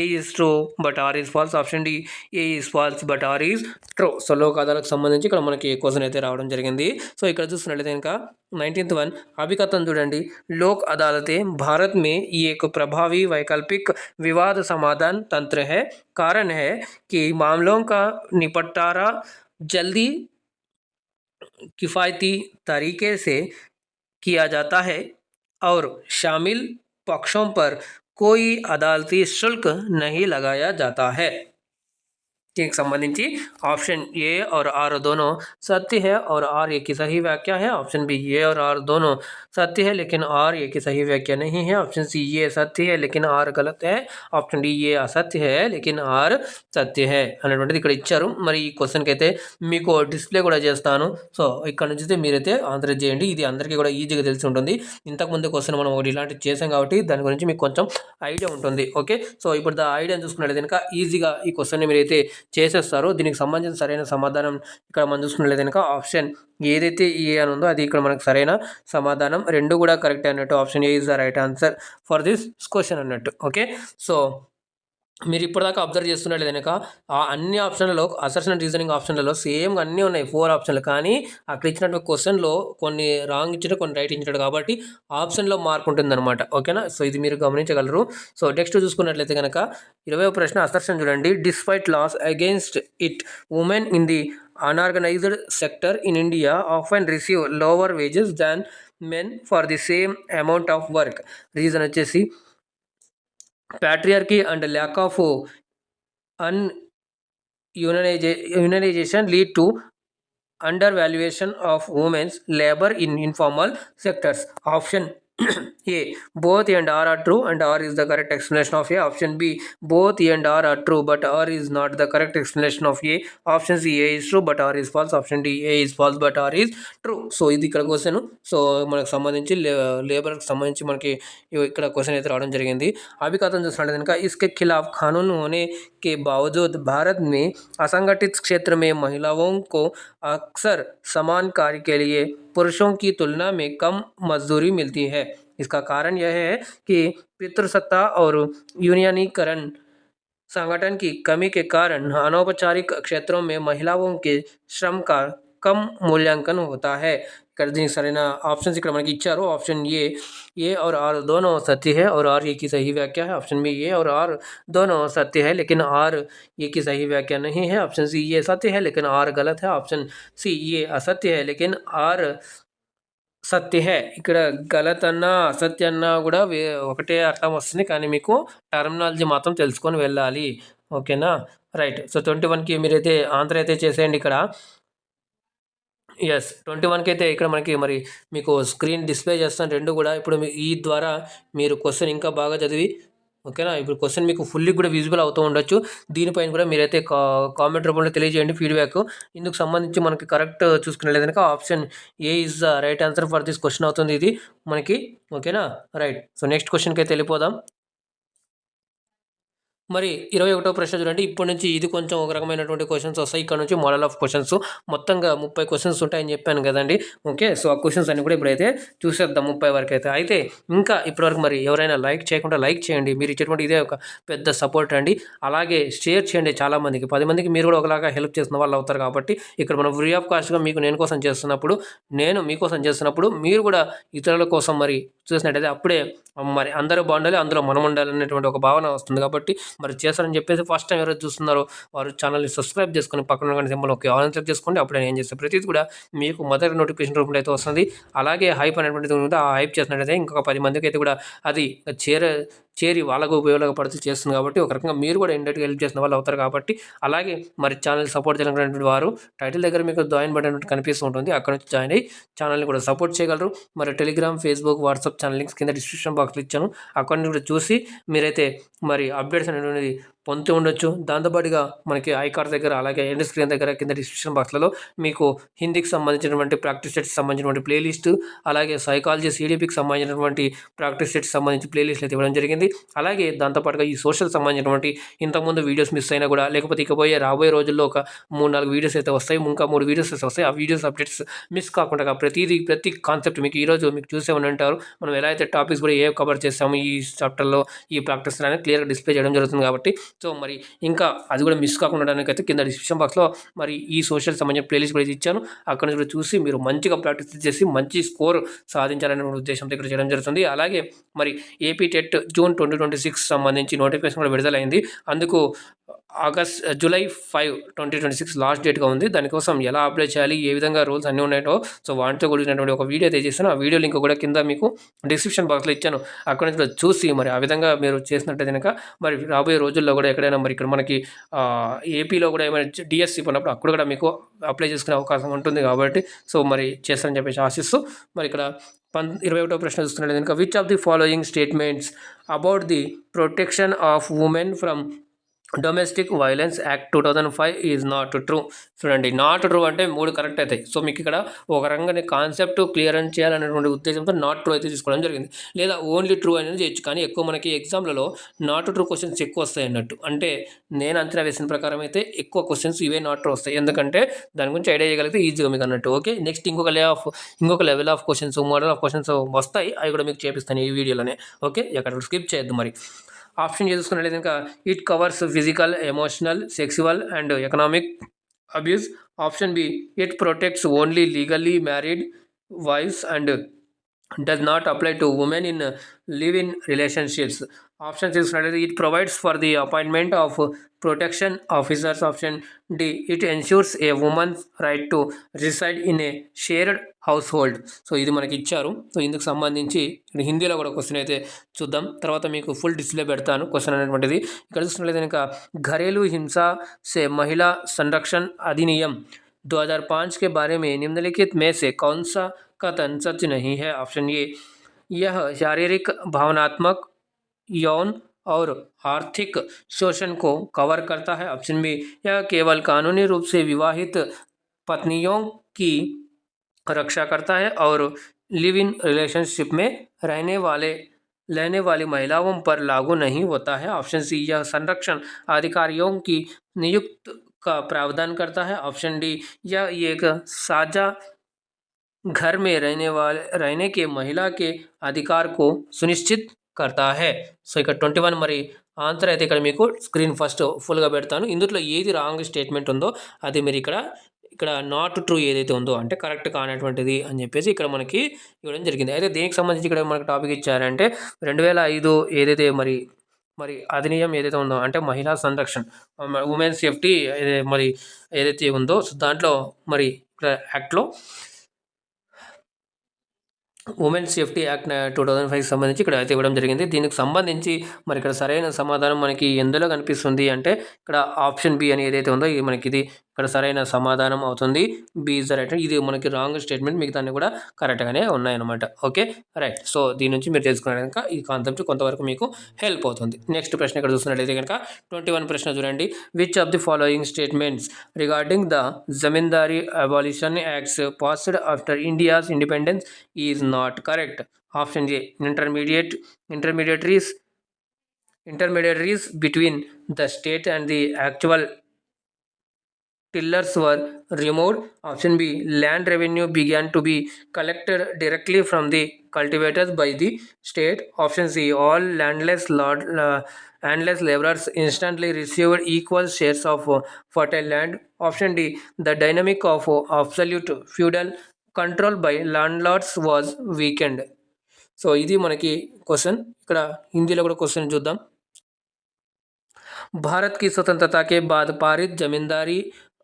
A is true but R is false. Option D, A is false but R is true. So Lok అదాలకు సంబంధించి ఇక్కడ మనకి question అయితే రావడం జరిగింది. So ఇక్కడ చూస్తున్నట్లయితే ఇంకా 19th वन अभिकथन చూడండి. लोक अदालतें भारत में एक प्रभावी वैकल्पिक विवाद समाधान तंत्र है. कारण है कि मामलों का निपटारा जल्दी किफ़ायती तरीके से किया जाता है और शामिल पक्षों पर कोई अदालती शुल्क नहीं लगाया जाता है. के संबंधी ऑप्शन ए और आर दोनों सत्य है और आर ए की सही व्याख्या है. ऑप्शन बी, ए और आर दोनों सत्य है लेकिन आर ए की सही व्याख्या नहीं है. ऑप्शन सी, ये सत्य है लेकिन आर गलत है. ऑप्शन डी, ये असत्य है लेकिन ఆర్ సత్య హే అనేటువంటిది ఇక్కడ ఇచ్చారు. మరి ఈ క్వశ్చన్కి అయితే మీకు డిస్ప్లే కూడా చేస్తాను. సో ఇక్కడ నుంచి అయితే మీరైతే ఆన్సర్ చేయండి. ఇది అందరికీ కూడా ఈజీగా తెలిసి ఉంటుంది. ఇంతకుముందు క్వశ్చన్ మనం ఒకటి ఇలాంటివి చేసాం కాబట్టి దాని గురించి మీకు కొంచెం ఐడియా ఉంటుంది. ఓకే, సో ఇప్పుడు దా ఐడియాని చూసుకున్నట్లయితే కనుక ఈజీగా ఈ క్వశ్చన్ని మీరైతే చేసేస్తారు. దీనికి సంబంధించిన సరైన సమాధానం ఇక్కడ మనం చూసుకున్నట్లయితే కనుక ఆప్షన్ ఏదైతే ఏ అని ఉందో అది ఇక్కడ మనకు సరైన సమాధానం. రెండు కూడా కరెక్ట్ అన్నట్టు. Option A is the right answer for this question అన్నట్టు. ఓకే, సో మీరు ఇప్పటిదాకా అబ్జర్వ్ చేస్తున్నట్లయితే కనుక ఆ అన్ని ఆప్షన్లలో అసర్షన్ అండ్ రీజనింగ్ ఆప్షన్లలో సేమ్ అన్నీ ఉన్నాయి, 4 ఆప్షన్లు. కానీ అక్కడ ఇచ్చినటువంటి క్వశ్చన్లో కొన్ని రాంగ్ ఇచ్చాడు, కొన్ని రైట్ ఇచ్చాడు కాబట్టి ఆప్షన్లో మార్క్ ఉంటుందన్నమాట. ఓకేనా, సో ఇది మీరు గమనించగలరు. సో నెక్స్ట్ చూసుకున్నట్లయితే కనుక 20వ ప్రశ్న అసర్షన్ చూడండి. Despite laws against it women in the unorganised sector in India often receive lower wages than men for the same amount of work. Reason వచ్చేసి patriarchy and lack of unionization lead to undervaluation of women's labor in informal sectors. Option A, both A and R are true and R is the correct explanation of A. Option B, both A and R are true but R is not the correct explanation of A. Option C, A is true but R is false. Option D, A is false but R is true. So ఇది ఇక్కడ question. So మనకు సంబంధించి లేబర్కి సంబంధించి మనకి ఇక్కడ question అయితే రావడం జరిగింది. అభికథం చూసినట్టు కనుక इसके खिलाफ कानून होने के बावजूद भारत में असंगठित क्षेत्र में महिलाओं को अक्सर समान कार्य के लिए पुरुषों की तुलना में कम मजदूरी मिलती है. इसका कारण यह है कि पितृसत्ता और यूनियनीकरण संगठन की कमी के कारण अनौपचारिक क्षेत्रों में महिलाओं के श्रम का कम मूल्यांकन होता है. ఇక్కడ దీనికి సరైన ఆప్షన్స్ ఇక్కడ మనకి ఇచ్చారు. ఆప్షన్ ఏ और आर दोनों सत्य है और आर ए की सही व्याख्या है. ऑप्शन बी, ए और आर दोनों सत्य है लेकिन आर ए की सही व्याख्या नहीं है. ऑप्शन सी, ये सत्य है लेकिन आर गलत है. ऑप्शन सी, ये असत्य है लेकिन ఆర్ సత్య హే. ఇక్కడ గలత్ అన్నా అసత్య అన్నా కూడా ఒకటే అర్థం వస్తుంది, కానీ మీకు టర్మినాలజీ మాత్రం తెలుసుకొని వెళ్ళాలి. ఓకేనా, రైట్. సో 21కి మీరైతే ఆన్సర్ అయితే చేసేయండి. ఇక్కడ ఎస్ 21కి అయితే ఇక్కడ మనకి మరి మీకు స్క్రీన్ డిస్ప్లే చేస్తాను రెండు కూడా. ఇప్పుడు ఈ ద్వారా మీరు క్వశ్చన్ ఇంకా బాగా చదివి, ఓకేనా, ఇప్పుడు క్వశ్చన్ మీకు ఫుల్లీ కూడా విజిబుల్ అవుతూ ఉండొచ్చు. దీనిపైన కూడా మీరైతే కామెంట్ రూపంలో తెలియజేయండి ఫీడ్బ్యాక్. ఇందుకు సంబంధించి మనకి కరెక్ట్ చూసుకునేది కనుక option A is the right answer for this question అవుతుంది ఇది మనకి. ఓకేనా, రైట్. సో నెక్స్ట్ క్వశ్చన్కి అయితే వెళ్ళిపోదాం. మరి 21వ ప్రశ్న చూడండి. ఇప్పటి నుంచి ఇది కొంచెం ఒక రకమైనటువంటి క్వశ్చన్స్ వస్తాయి. ఇక్కడ నుంచి మోడల్ ఆఫ్ క్వశ్చన్స్ మొత్తంగా 30 క్వశ్చన్స్ ఉంటాయని చెప్పాను కదండి. ఓకే, సో ఆ క్వశ్చన్స్ అన్ని కూడా ఇప్పుడైతే చూసేద్దాం 30 వరకు అయితే. అయితే ఇంకా ఇప్పటివరకు మరి ఎవరైనా లైక్ చేయకుండా లైక్ చేయండి. మీరు ఇచ్చేటువంటి ఇదే ఒక పెద్ద సపోర్ట్ అండి. అలాగే షేర్ చేయండి చాలామందికి, 10 మందికి మీరు కూడా ఒకలాగా హెల్ప్ చేస్తున్న వాళ్ళు అవుతారు. కాబట్టి ఇక్కడ మనం ఫ్రీ ఆఫ్ కాస్ట్గా మీకు నేను మీకోసం చేస్తున్నప్పుడు మీరు కూడా ఇతరుల కోసం మరి చూసినట్టయితే అప్పుడే మరి అందరూ బాగుండాలి, అందులో మనం ఉండాలి అనేటువంటి ఒక భావన వస్తుంది. కాబట్టి మరి చేస్తారని చెప్పేసి ఫస్ట్ టైం ఎవరైతే చూస్తున్నారో వారు ఛానల్ని సబ్స్క్రైబ్ చేసుకొని పక్కన ఉన్న సింబల్ ఒక ఆల్ సెలెక్ట్ చేసుకోండి. అప్పుడే నేను చేసే ప్రతిదీ కూడా మీకు మొదటి నోటిఫికేషన్ రూపంలో అయితే వస్తుంది. అలాగే హైప్ అనేటువంటిది ఉంది, ఆ హైప్ చేసినట్టయితే ఇంకొక 10 మందికి అయితే కూడా అది చేరి వాళ్ళకు ఉపయోగపడుతూ చేస్తుంది. కాబట్టి ఒక రకంగా మీరు కూడా ఇండైరెక్ట్గా హెల్ప్ చేసిన వాళ్ళు అవుతారు. కాబట్టి అలాగే మరి ఛానల్ సపోర్ట్ చేయాలనుకున్నటువంటి వారు టైటిల్ దగ్గర మీకు జాయిన్ బటన్ కనిపిస్తూ ఉంటుంది, అక్కడ నుంచి జాయిన్ అయ్యి ఛానల్ని కూడా సపోర్ట్ చేయగలరు. మరి Telegram, Facebook, WhatsApp channel links కింద డిస్క్రిప్షన్ బాక్స్లో ఇచ్చాను. అక్కడ నుంచి కూడా చూసి మీరైతే మరి అప్డేట్స్ అనేటువంటిది పొందుతూ ఉండొచ్చు. దాంతోపాటుగా మనకి ఐకార్ దగ్గర అలాగే ఎండ్ స్క్రీన్ దగ్గర కింద డిస్క్రిప్షన్ బాక్స్లలో మీకు హిందీకి సంబంధించినటువంటి ప్రాక్టీస్ సెట్స్ సంబంధించినటువంటి ప్లేలిస్ట్, అలాగే సైకాలజీ, సిడిపికి సంబంధించినటువంటి ప్రాక్టీస్ సెట్స్ సంబంధించి ప్లేలిస్ట్లు అయితే ఇవ్వడం జరిగింది. జరిగింది. అలాగే దాంతోపాటుగా ఈ సోషల్ సంబంధించినటువంటి ఇంతకుముందు వీడియోస్ మిస్ అయినా కూడా, లేకపోతే రాబోయే రోజుల్లో ఒక 3-4 వీడియోస్ అయితే వస్తాయి. ఇంకా 3 వీడియోస్ అయితే వస్తాయి. ఆ వీడియోస్ అప్డేట్స్ మిస్ కాకుండా ప్రతి కాన్సెప్ట్ మీకు ఈరోజు మీకు చూసే ఉంటారు. మనం ఎలా అయితే టాపిక్స్ కూడా కవర్ చేస్తాము ఈ చాప్టర్లో, ఈ ప్రాక్టీస్లో అనేది క్లియర్గా డిస్ప్లే చేయడం జరుగుతుంది కాబట్టి, సో మరి ఇంకా అది కూడా మిస్ కాకుండా ఉండడానికైతే కింద డిస్క్రిప్షన్ బాక్స్లో మరి ఈ సోషల్ సంబంధించిన ప్లేలిస్ట్ కూడా ఇచ్చాను. అక్కడ నుంచి కూడా చూసి మీరు మంచిగా ప్రాక్టీస్ చేసి మంచి స్కోర్ సాధించాలనే ఉద్దేశంతో ఇక్కడ చేయడం జరుగుతుంది. అలాగే మరి ఏపీ టెట్ జూన్ 2026 సంబంధించి నోటిఫికేషన్ కూడా విడుదలైంది. అందుకు జూలై 5, 2026 లాస్ట్ డేట్గా ఉంది. దానికోసం ఎలా అప్లై చేయాలి, ఏ విధంగా రూల్స్ అన్నీ ఉన్నాయో సో వాటితో కూడినటువంటి ఒక వీడియో అయితే చేశాను. ఆ వీడియో లింక్ కూడా కింద మీకు డిస్క్రిప్షన్ బాక్స్లో ఇచ్చాను. అక్కడ నుంచి కూడా చూసి మరి ఆ విధంగా మీరు చేసినట్టు కనుక మరి రాబోయే రోజుల్లో కూడా ఎక్కడైనా మరి ఇక్కడ మనకి ఏపీలో కూడా ఏమైనా డిఎస్సి పడినప్పుడు అక్కడ కూడా మీకు అప్లై చేసుకునే అవకాశం ఉంటుంది కాబట్టి సో మరి చేస్తారని చెప్పేసి ఆశిస్తూ మరి ఇక్కడ 21వ ప్రశ్న చూస్తున్నట్టు కనుక which of the following statements about the protection of women from domestic violence act 2005 is not true. చూడండి, నాట్ ట్రూ అంటే 3 కరెక్ట్ అవుతాయి. సో మీకు ఇక్కడ ఒక రంగాన్ని కాన్సెప్ట్ క్లియరెన్స్ చేయాలనేటువంటి ఉద్దేశంతో నాట్ ట్రూ అయితే తీసుకోవడం జరిగింది. లేదా ఓన్లీ ట్రూ అనేది చేయొచ్చు, కానీ ఎక్కువ మనకి ఎగ్జామ్లలో నాట్ ట్రూ క్వశ్చన్స్ ఎక్కువ వస్తాయి అన్నట్టు. అంటే నేను అంచనా వేసిన ప్రకారం అయితే ఎక్కువ క్వశ్చన్స్ ఇవే నాట్ ట్రూ వస్తాయి, ఎందుకంటే దాని గురించి ఐడియా చేయగలిగితే ఈజీగా మీకు అన్నట్టు. ఓకే, నెక్స్ట్ ఇంకొక level of questions, model of questions వస్తాయి, అవి కూడా మీకు చేపిస్తాను ఈ వీడియోలోనే. ఓకే, ఎక్కడ స్కిప్ చేయొద్దు. మరి ఆప్షన్ చూసుకున్నట్లయితే ఇంకా it covers physical, emotional, sexual and economic abuse. Option B it protects only legally married wifes and does not apply to women in live-in relationships. Option చూసుకున్నట్లయితే it provides for the appointment of protection officers. Option D it ensures a woman's right to reside in a shared household. So ఇది మనకి ఇచ్చారు. So ఇందుకు సంబంధించి హిందీలో కూడా question అయితే చూద్దాం, తర్వాత మీకు ఫుల్ డిస్ప్లే పెడతాను క్వశ్చన్ అనేటువంటిది. ఇక్కడ చూసుకున్నట్లయితే ఇంకా घरेलू हिंसा से महिला संरक्षण अधिनियम 2005 के बारे में निम्नलिखित में से कौन सा कथन सच नहीं है. ऑप्शन ए यह शारीरिक, भावनात्मक, यौन और आर्थिक शोषण को कवर करता है. ऑप्शन बी यह केवल कानूनी रूप से विवाहित पत्नियों की रक्षा करता है और लिव इन रिलेशनशिप में रहने वाली महिलाओं पर लागू नहीं होता है. ऑप्शन सी यह संरक्षण अधिकारियों की नियुक्त का प्रावधान करता है. ऑप्शन डी यह एक साझा घर में रहने के महिला के अधिकार को సునిశ్చిత్ करता है. సో ఇక్కడ 21 మరి ఆన్సర్ అయితే ఇక్కడ మీకు స్క్రీన్ ఫస్ట్ ఫుల్గా పెడతాను. ఇందులో ఏది రాంగ్ స్టేట్మెంట్ ఉందో అది మీరు ఇక్కడ నాట్ ట్రూ ఏదైతే ఉందో అంటే కరెక్ట్ కానటువంటిది అని చెప్పేసి ఇక్కడ మనకి ఇవ్వడం జరిగింది. అయితే దేనికి సంబంధించి ఇక్కడ మనకి టాపిక్ ఇచ్చారంటే 2005 ఏదైతే మరి అధినియం ఏదైతే ఉందో అంటే మహిళా సంరక్షణ, ఉమెన్ సేఫ్టీ మరి ఏదైతే ఉందో సో దాంట్లో మరి ఇక్కడ యాక్ట్లో ఉమెన్ సేఫ్టీ యాక్ట్ 2005 సంబంధించి ఇక్కడ అయితే ఇవ్వడం జరిగింది. దీనికి సంబంధించి మరి ఇక్కడ సరైన సమాధానం మనకి ఎందులో కనిపిస్తుంది అంటే ఇక్కడ ఆప్షన్ బి అని ఏదైతే ఉందో ఇది మనకి ఇక్కడ సరైన సమాధానం అవుతుంది. B is the right. ఇది మనకి రాంగ్ స్టేట్మెంట్, మిగతాన్ని కూడా కరెక్ట్గానే ఉన్నాయన్నమాట. Okay right. సో దీని నుంచి మీరు తెలుసుకునే కనుక ఈ కాన్సెప్ట్ కొంతవరకు మీకు హెల్ప్ అవుతుంది. నెక్స్ట్ ప్రశ్న ఇక్కడ చూస్తున్నట్లయితే కనుక 21 ప్రశ్న చూడండి. Which of the following statements regarding the zamindari abolition acts passed after India's independence is not correct. Option A intermediaries between the state and the actual tillers were removed. Option B land revenue began to be collected directly from the cultivators by the state. Option C all landless laborers instantly received equal shares of fertile land. Option D the dynamic of absolute feudal control by landlords was weakened. So ఇది మనకి question. ఇక్కడ హిందీలో కూడా question చూద్దాం. भारत की स्वतंत्रता के बाद पारित जमींदारी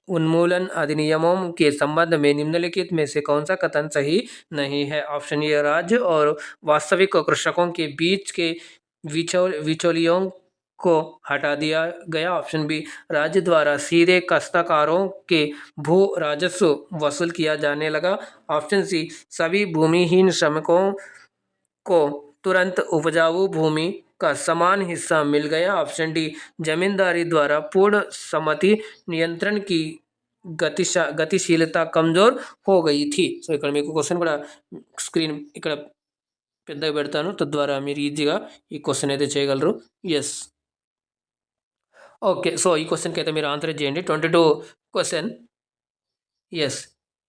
उन्मूलन अधिनियमों के संबंध में निम्नलिखित में से कौन सा कथन सही नहीं है. ऑप्शन ए राज्य और वास्तविक कृषकों के बीच के बिचौलियों को हटा दिया गया. ऑप्शन बी राज्य द्वारा सीधे काश्तकारों के भू राजस्व वसूल किया जाने लगा. ऑप्शन सी सभी भूमिहीन श्रमिकों को तुरंत उपजाऊ भूमि का समान हिस्सा मिल गया. ऑप्शन डी जमींदारी द्वारा पूर्ण सम्मति नियंत्रण की गतिशीलता कमजोर हो गई थी. సో ఇక్కడ మీకు క్వశ్చన్ కూడా స్క్రీన్ ఇక్కడ పెద్దగా పెడతాను, తద్వారా మీరు ఈజీగా ఈ క్వశ్చన్ అయితే చేయగలరు. ఎస్. ఓకే. సో, ఈ క్వశ్చన్‌కి అయితే మీరు ఆన్సర్ చేయండి. 22 క్వశ్చన్. ఎస్.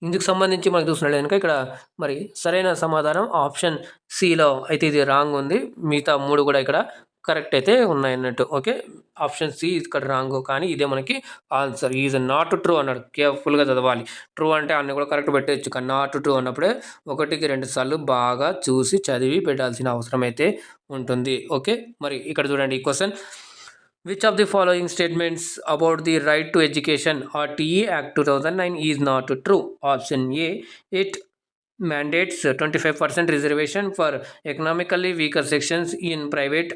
ఇందుకు సంబంధించి మనకు చూసినట్లయితే గనుక ఇక్కడ మరి సరైన సమాధానం ఆప్షన్ సిలో అయితే ఇది రాంగ్ ఉంది. మిగతా 3 కూడా ఇక్కడ కరెక్ట్ అయితే ఉన్నాయన్నట్టు. ఓకే. ఆప్షన్ సి ఇక్కడ రాంగ్, కానీ ఇదే మనకి ఆన్సర్. ఈజ్ నాట్ ట్రూ అన్నాడు. కేర్‌ఫుల్‌గా చదవాలి. ట్రూ అంటే అన్నీ కూడా కరెక్ట్ పెట్టేయొచ్చు. కానీ నాట్ ట్రూ అన్నప్పుడే 1కి 2 సార్లు బాగా చూసి చదివి పెట్టాల్సిన అవసరం అయితే ఉంటుంది. ఓకే. మరి ఇక్కడ చూడండి ఈ question. Which of the following statements about the right to education RTE Act 2009 is not true? Option A, it mandates 25% reservation for economically weaker sections in private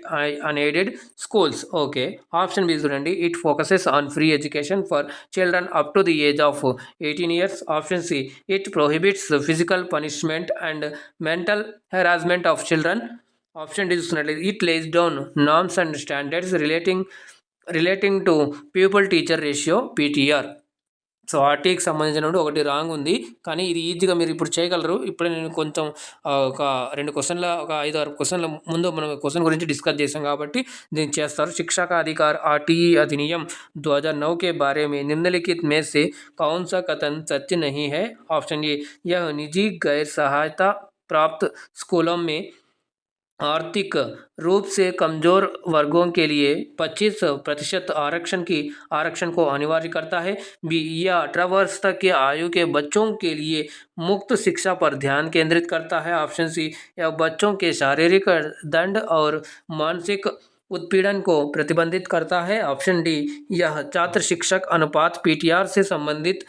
unaided schools. Okay. Option B చూడండి, it focuses on free education for children up to the age of 18 years. Option C, it prohibits physical punishment and mental harassment of children. Option D చూస్తున్నట్లయితే it lays down norms and standards relating to pupil teacher ratio PTR. So ఆర్టీకి సంబంధించినప్పుడు ఒకటి wrong ఉంది, కానీ ఇది ఈజీగా మీరు ఇప్పుడు చేయగలరు. ఇప్పుడే నేను కొంచెం ఒక 2 క్వశ్చన్ల ఒక 5-6 క్వశ్చన్ల ముందు మనం క్వశ్చన్ గురించి డిస్కస్ చేసాం కాబట్టి దీన్ని చేస్తారు. शिक्षा का अधिकार आरटीई अधिनियम 2009 के बारे में निम्नलिखित में से कौन सा कथन सत्य नहीं है? ऑप्शन ए, यह निजी गैर सहायता प्राप्त स्कूलों में आर्थिक रूप से कमजोर वर्गों के लिए 25% आरक्षण को अनिवार्य करता है। बी, यह 18 वर्ष तक के आयु के बच्चों के लिए मुक्त शिक्षा पर ध्यान केंद्रित करता है। ऑप्शन सी, यह बच्चों के शारीरिक दंड और मानसिक उत्पीड़न को प्रतिबंधित करता है। ऑप्शन डी, यह छात्र शिक्षक अनुपात पीटीआर से संबंधित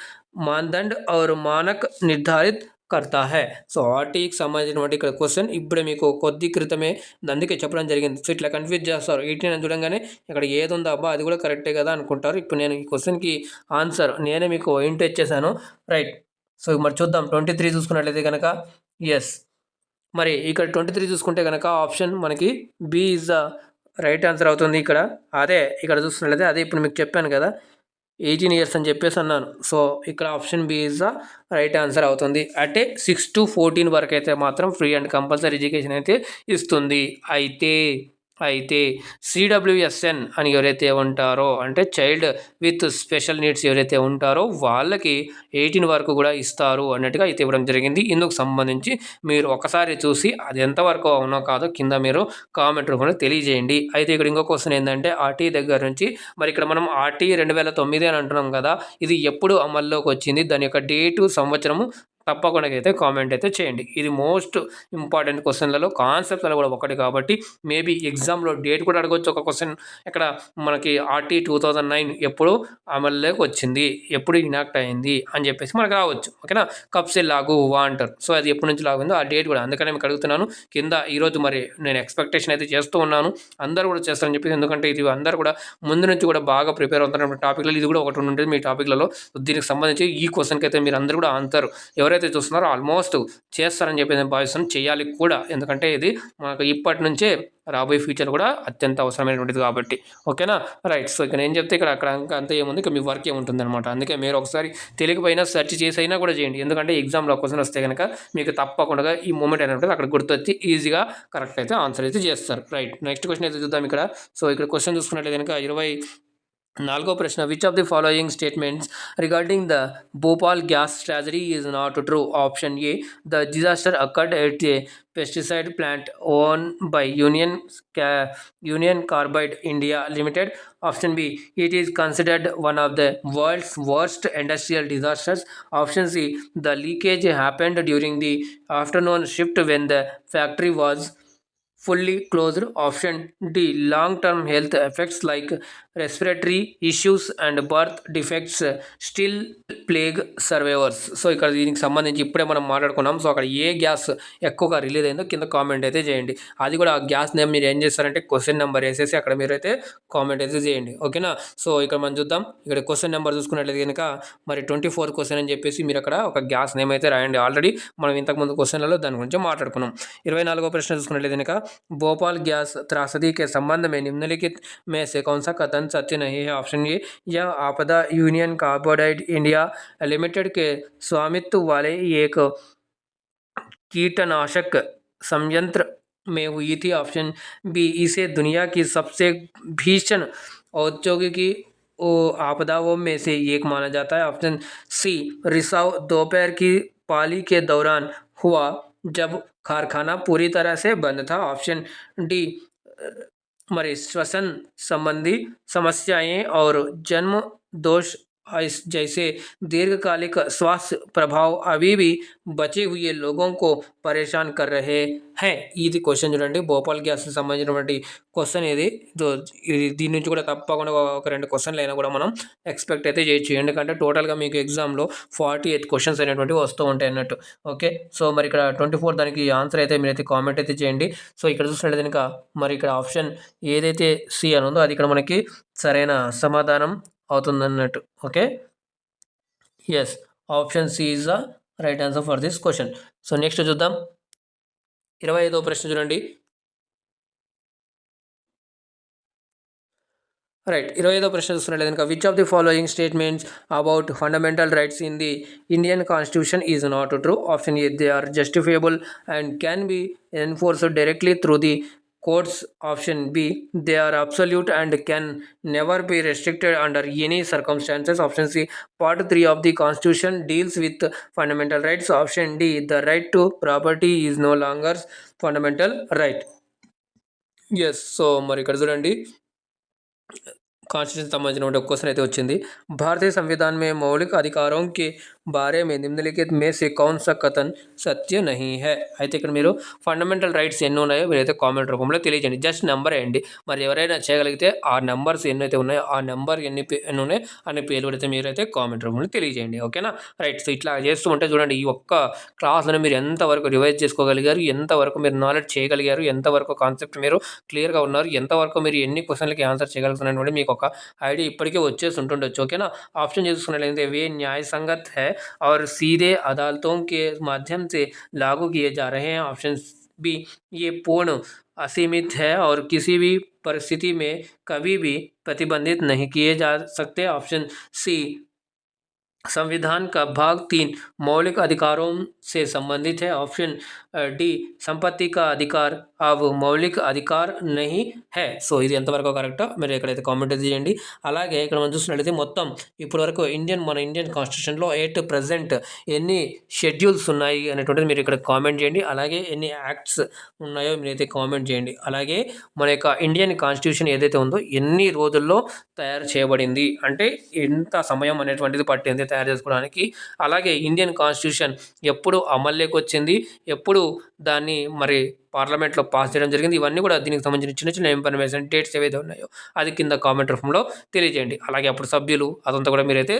मानदंड और मानक निर्धारित करता है। సో ఆర్టీకి సంబంధించినటువంటి ఇక్కడ క్వశ్చన్ ఇప్పుడే మీకు కొద్ది క్రితమే అందుకే చెప్పడం జరిగింది. సో ఇట్లా కన్ఫ్యూజ్ చేస్తారు. 18 అని చూడంగానే ఇక్కడ ఏది ఉందా అబ్బా అది కూడా కరెక్టే కదా అనుకుంటారు. ఇప్పుడు నేను ఈ క్వశ్చన్కి ఆన్సర్ నేనే మీకు ఇంట్ ఇచ్చేసాను. రైట్. సో మరి చూద్దాం. 23 చూసుకున్నట్లయితే కనుక ఎస్. మరి ఇక్కడ 23 చూసుకుంటే కనుక ఆప్షన్ మనకి B is the right answer అవుతుంది. ఇక్కడ అదే ఇక్కడ చూసుకున్నట్లయితే అదే ఇప్పుడు మీకు చెప్పాను కదా 18 ఇయర్స్ అని చెప్పేసి అన్నాను. సో ఇక్కడ option B is the right answer అవుతుంది. అంటే 6 to 14 వరకు అయితే మాత్రం ఫ్రీ అండ్ కంపల్సరీ ఎడ్యుకేషన్ అయితే ఇస్తుంది. అయితే సిడబ్ల్యూఎస్ఎన్ అని ఎవరైతే ఉంటారో అంటే చైల్డ్ విత్ స్పెషల్ నీడ్స్ ఎవరైతే ఉంటారో వాళ్ళకి 18 వరకు కూడా ఇస్తారు అన్నట్టుగా అయితే ఇవ్వడం జరిగింది. ఇందుకు సంబంధించి మీరు ఒకసారి చూసి అది ఎంతవరకు అవునో కాదో కింద మీరు కామెంట్ రూపంలో తెలియజేయండి. అయితే ఇక్కడ ఇంకో క్వశ్చన్ ఏంటంటే ఆర్టీ దగ్గర నుంచి మరి ఇక్కడ మనం ఆర్టీ 2009 అని అంటున్నాం కదా, ఇది ఎప్పుడు అమల్లోకి వచ్చింది, దాని యొక్క డేటు సంవత్సరము తప్పకుండా అయితే కామెంట్ అయితే చేయండి. ఇది మోస్ట్ ఇంపార్టెంట్ క్వశ్చన్లలో కాన్సెప్ట్లలో కూడా ఒకటి కాబట్టి మేబీ ఎగ్జామ్లో డేట్ కూడా అడగవచ్చు. ఒక క్వశ్చన్ ఇక్కడ మనకి ఆర్టీ 2009 ఎప్పుడు అమల్లోకి వచ్చింది, ఎప్పుడు ఇనాక్ట్ అయింది అని చెప్పేసి మనకు రావచ్చు. ఓకేనా. కబ్ సే లాగు హువా అంటారు. సో అది ఎప్పటి నుంచి లాగుందో ఆ డేట్ కూడా అందుకనే మీకు అడుగుతున్నాను. కింద ఈరోజు మరి నేను ఎక్స్పెక్టేషన్ అయితే చేస్తూ ఉన్నాను, అందరూ కూడా చేస్తారని చెప్పేసి. ఎందుకంటే ఇది అందరూ కూడా ముందు నుంచి కూడా బాగా ప్రిపేర్ అవుతున్న టాపిక్లలో ఇది కూడా ఒకటి ఉంటుంది మీ టాపిక్లలో. దీనికి సంబంధించి ఈ క్వశ్చన్కి అయితే మీరు అందరూ కూడా ఆన్సర్ ఎవరైతే చూస్తున్నారో ఆల్మోస్ట్ చేస్తారని చెప్పి నేను భావిస్తున్నాను. చేయాలి కూడా, ఎందుకంటే ఇది మనకు ఇప్పటి నుంచే రాబోయే ఫ్యూచర్ కూడా అత్యంత అవసరమైనటువంటిది కాబట్టి. ఓకేనా. రైట్. సో ఇక్కడ నేను చెప్తే ఇక్కడ అక్కడ అంతా ఏముంది, ఇక మీ వర్క్ ఏముంటుంది అనమాట. అందుకే మీరు ఒకసారి తెలియకపోయినా సెర్చ్ చేసి అయినా కూడా చేయండి. ఎందుకంటే ఎగ్జామ్లో క్వశ్చన్ వస్తే కనుక మీకు తప్పకుండా ఈ మూమెంట్ అనేది అక్కడ గుర్తొచ్చి ఈజీగా కరెక్ట్ అయితే ఆన్సర్ అయితే చేస్తారు. రైట్. నెక్స్ట్ క్వశ్చన్ అయితే చూద్దాం ఇక్కడ. సో ఇక్కడ క్వశ్చన్ చూసుకున్నట్లయితే కనుక 24వ ప్రశ్న. Which of the following statements regarding the Bhopal gas tragedy is not true? Option A, the disaster occurred at a pesticide plant owned by Union Carbide India Limited. Option B, it is considered one of the world's worst industrial disasters. Option C, the leakage happened during the afternoon shift when the factory was fully closed. Option D, long-term health effects like respiratory issues and birth defects still plague survivors. So ఇక్కడ దీనికి సంబంధించి ఇప్పుడే మనం మాట్లాడుకున్నాం. So అక్కడ ఏ gas ఎక్కువగా release అయిందో కింద కామెంట్ అయితే చేయండి. అది కూడా ఆ గ్యాస్ నేమ్ మీరు ఏం చేస్తారంటే క్వశ్చన్ నెంబర్ వేసేసి అక్కడ మీరైతే కామెంట్ అయితే చేయండి. ఓకేనా. సో ఇక్కడ మనం చూద్దాం. ఇక్కడ క్వశ్చన్ నెంబర్ చూసుకున్నట్లయితే కనుక మరి 24 క్వశ్చన్ అని చెప్పేసి మీరు అక్కడ ఒక గ్యాస్ నేమ్ అయితే రాయండి. ఆల్రెడీ మనం ఇంతకుముందు క్వశ్చన్లలో దాని గురించి మాట్లాడుకున్నాం. 24వ ప్రశ్న చూసుకున్నట్లయితే కనుక भोपाल गैस त्रासदी के संबंध में निम्नलिखित में से कौन सा कथन सत्य नहीं है? ऑप्शन ए, यह आपदा यूनियन कार्बाइड इंडिया लिमिटेड के स्वामित्व वाले एक कीटनाशक संयंत्र में हुई थी। ऑप्शन बी, इसे दुनिया की सबसे भीषण औद्योगिकी आपदाओं में से एक माना जाता है। ऑप्शन सी, रिसाव दोपहर की पाली के दौरान हुआ जब कारखाना पूरी तरह से बंद था। ऑप्शन डी, हमारे श्वसन संबंधी समस्याएं और जन्म दोष जैसे दीर्घकालिक स्वास्थ्य प्रभाव अभी भी बचे हुए लोगों को పరేషాన్ కర్ రహే హై. ఇది క్వశ్చన్ చూడండి, భోపాల్ గ్యాస్కి సంబంధించినటువంటి క్వశ్చన్ ఇది. దీని నుంచి కూడా తప్పకుండా ఒక 2 క్వశ్చన్లు అయినా కూడా మనం ఎక్స్పెక్ట్ అయితే చేయొచ్చు. ఎందుకంటే టోటల్గా మీకు ఎగ్జామ్లో 48 క్వశ్చన్స్ అనేటువంటివి వస్తూ ఉంటాయి అన్నట్టు. ఓకే, సో మరి ఇక్కడ 24 దానికి ఆన్సర్ అయితే మీరైతే కామెంట్ అయితే చేయండి. సో ఇక్కడ చూసినట్లయితే కనుక మరి ఇక్కడ ఆప్షన్ ఏదైతే సి అని ఉందో అది ఇక్కడ మనకి సరైన సమాధానం అవుతుందన్నట్టు. Okay, yes, option C is the right answer for this question. So next చూద్దాం, 25వ ప్రశ్న చూడండి. రైట్, 25వ ప్రశ్న చూస్తున్నట్లయితే కనుక which of the following statements about fundamental rights in the Indian constitution is not true. Option A, they are justifiable and can be enforced directly through the courts. Option B, they are absolute and can never be restricted under any circumstances. Option C, part 3 of the constitution deals with fundamental rights. Option D, the right to property is no longer fundamental right. Yes, so మరి ఇక్కడ చూడండి constitution संबंधिंచిన ఒక question అయితే వచ్చింది. भारतीय संविधान में मौलिक अधिकारों के बारे में निम्नलिखित में से कौन सा कथन సత్య నహీ హై. అయితే ఇక్కడ మీరు ఫండమెంటల్ రైట్స్ ఎన్ని ఉన్నాయో మీరైతే కామెంట్ రూపంలో తెలియజేయండి. జస్ట్ నెంబర్ వేయండి. మరి ఎవరైనా చేయగలిగితే ఆ నెంబర్స్ ఎన్నైతే ఉన్నాయో ఆ నెంబర్ ఎన్ని ఉన్నాయి అనే పేర్లు అయితే మీరైతే కామెంట్ రూపంలో తెలియజేయండి. ఓకేనా, రైట్. సో ఇట్లా చేస్తూ ఉంటే చూడండి ఈ ఒక్క క్లాస్లో మీరు ఎంతవరకు రివైజ్ చేసుకోగలిగారు, ఎంతవరకు మీరు నాలెడ్జ్ చేయగలిగారు, ఎంతవరకు కాన్సెప్ట్ మీరు క్లియర్గా ఉన్నారు, ఎంతవరకు మీరు ఎన్ని క్వశ్చన్లకి ఆన్సర్ చేయగలుగుతున్నటువంటి మీకు ఒక ఐడియా ఇప్పటికే వచ్చేసి ఉంటుండొచ్చు. ఓకేనా, ఆప్షన్ చూసుకున్నట్లయితే వే న్యాయ సంగत है और सीधे अदालतों के माध्यम से लागू किए जा रहे हैं. ऑप्शन बी, ये पूर्ण असीमित है और किसी भी परिस्थिति में कभी भी प्रतिबंधित नहीं किए जा सकते. ऑप्शन सी, संविधान का भाग 3 मौलिक अधिकारों से संबंधित है. ऑप्शन डी, संपत्ति का अधिकार अब మౌలిక అధికార్ నహీ హై. సో ఇది ఎంతవరకు కరెక్ట్ మీరు ఎక్కడైతే కామెంట్ చేయండి. అలాగే ఇక్కడ మనం చూసినట్లయితే మొత్తం ఇప్పటివరకు మన ఇండియన్ కాన్స్టిట్యూషన్లో ప్రజెంట్ ఎన్ని షెడ్యూల్స్ ఉన్నాయి అనేటువంటిది మీరు ఇక్కడ కామెంట్ చేయండి. అలాగే ఎన్ని యాక్ట్స్ ఉన్నాయో మీరైతే కామెంట్ చేయండి. అలాగే మన యొక్క ఇండియన్ కాన్స్టిట్యూషన్ ఏదైతే ఉందో ఎన్ని రోజుల్లో తయారు చేయబడింది, అంటే ఎంత సమయం అనేటువంటిది పట్టింది తయారు చేసుకోవడానికి. అలాగే ఇండియన్ కాన్స్టిట్యూషన్ ఎప్పుడు అమల్లోకి వచ్చింది, ఎప్పుడు దాన్ని మరి పార్లమెంట్లో పాస్ చేయడం జరిగింది. ఇవన్నీ కూడా దీనికి సంబంధించిన చిన్న చిన్న ఇన్ఫర్మేషన్ డేట్స్ ఏవైతే ఉన్నాయో అది కింద కామెంట్ రూపంలో తెలియజేయండి. అలాగే అప్పుడు సభ్యులు అదంతా కూడా మీరైతే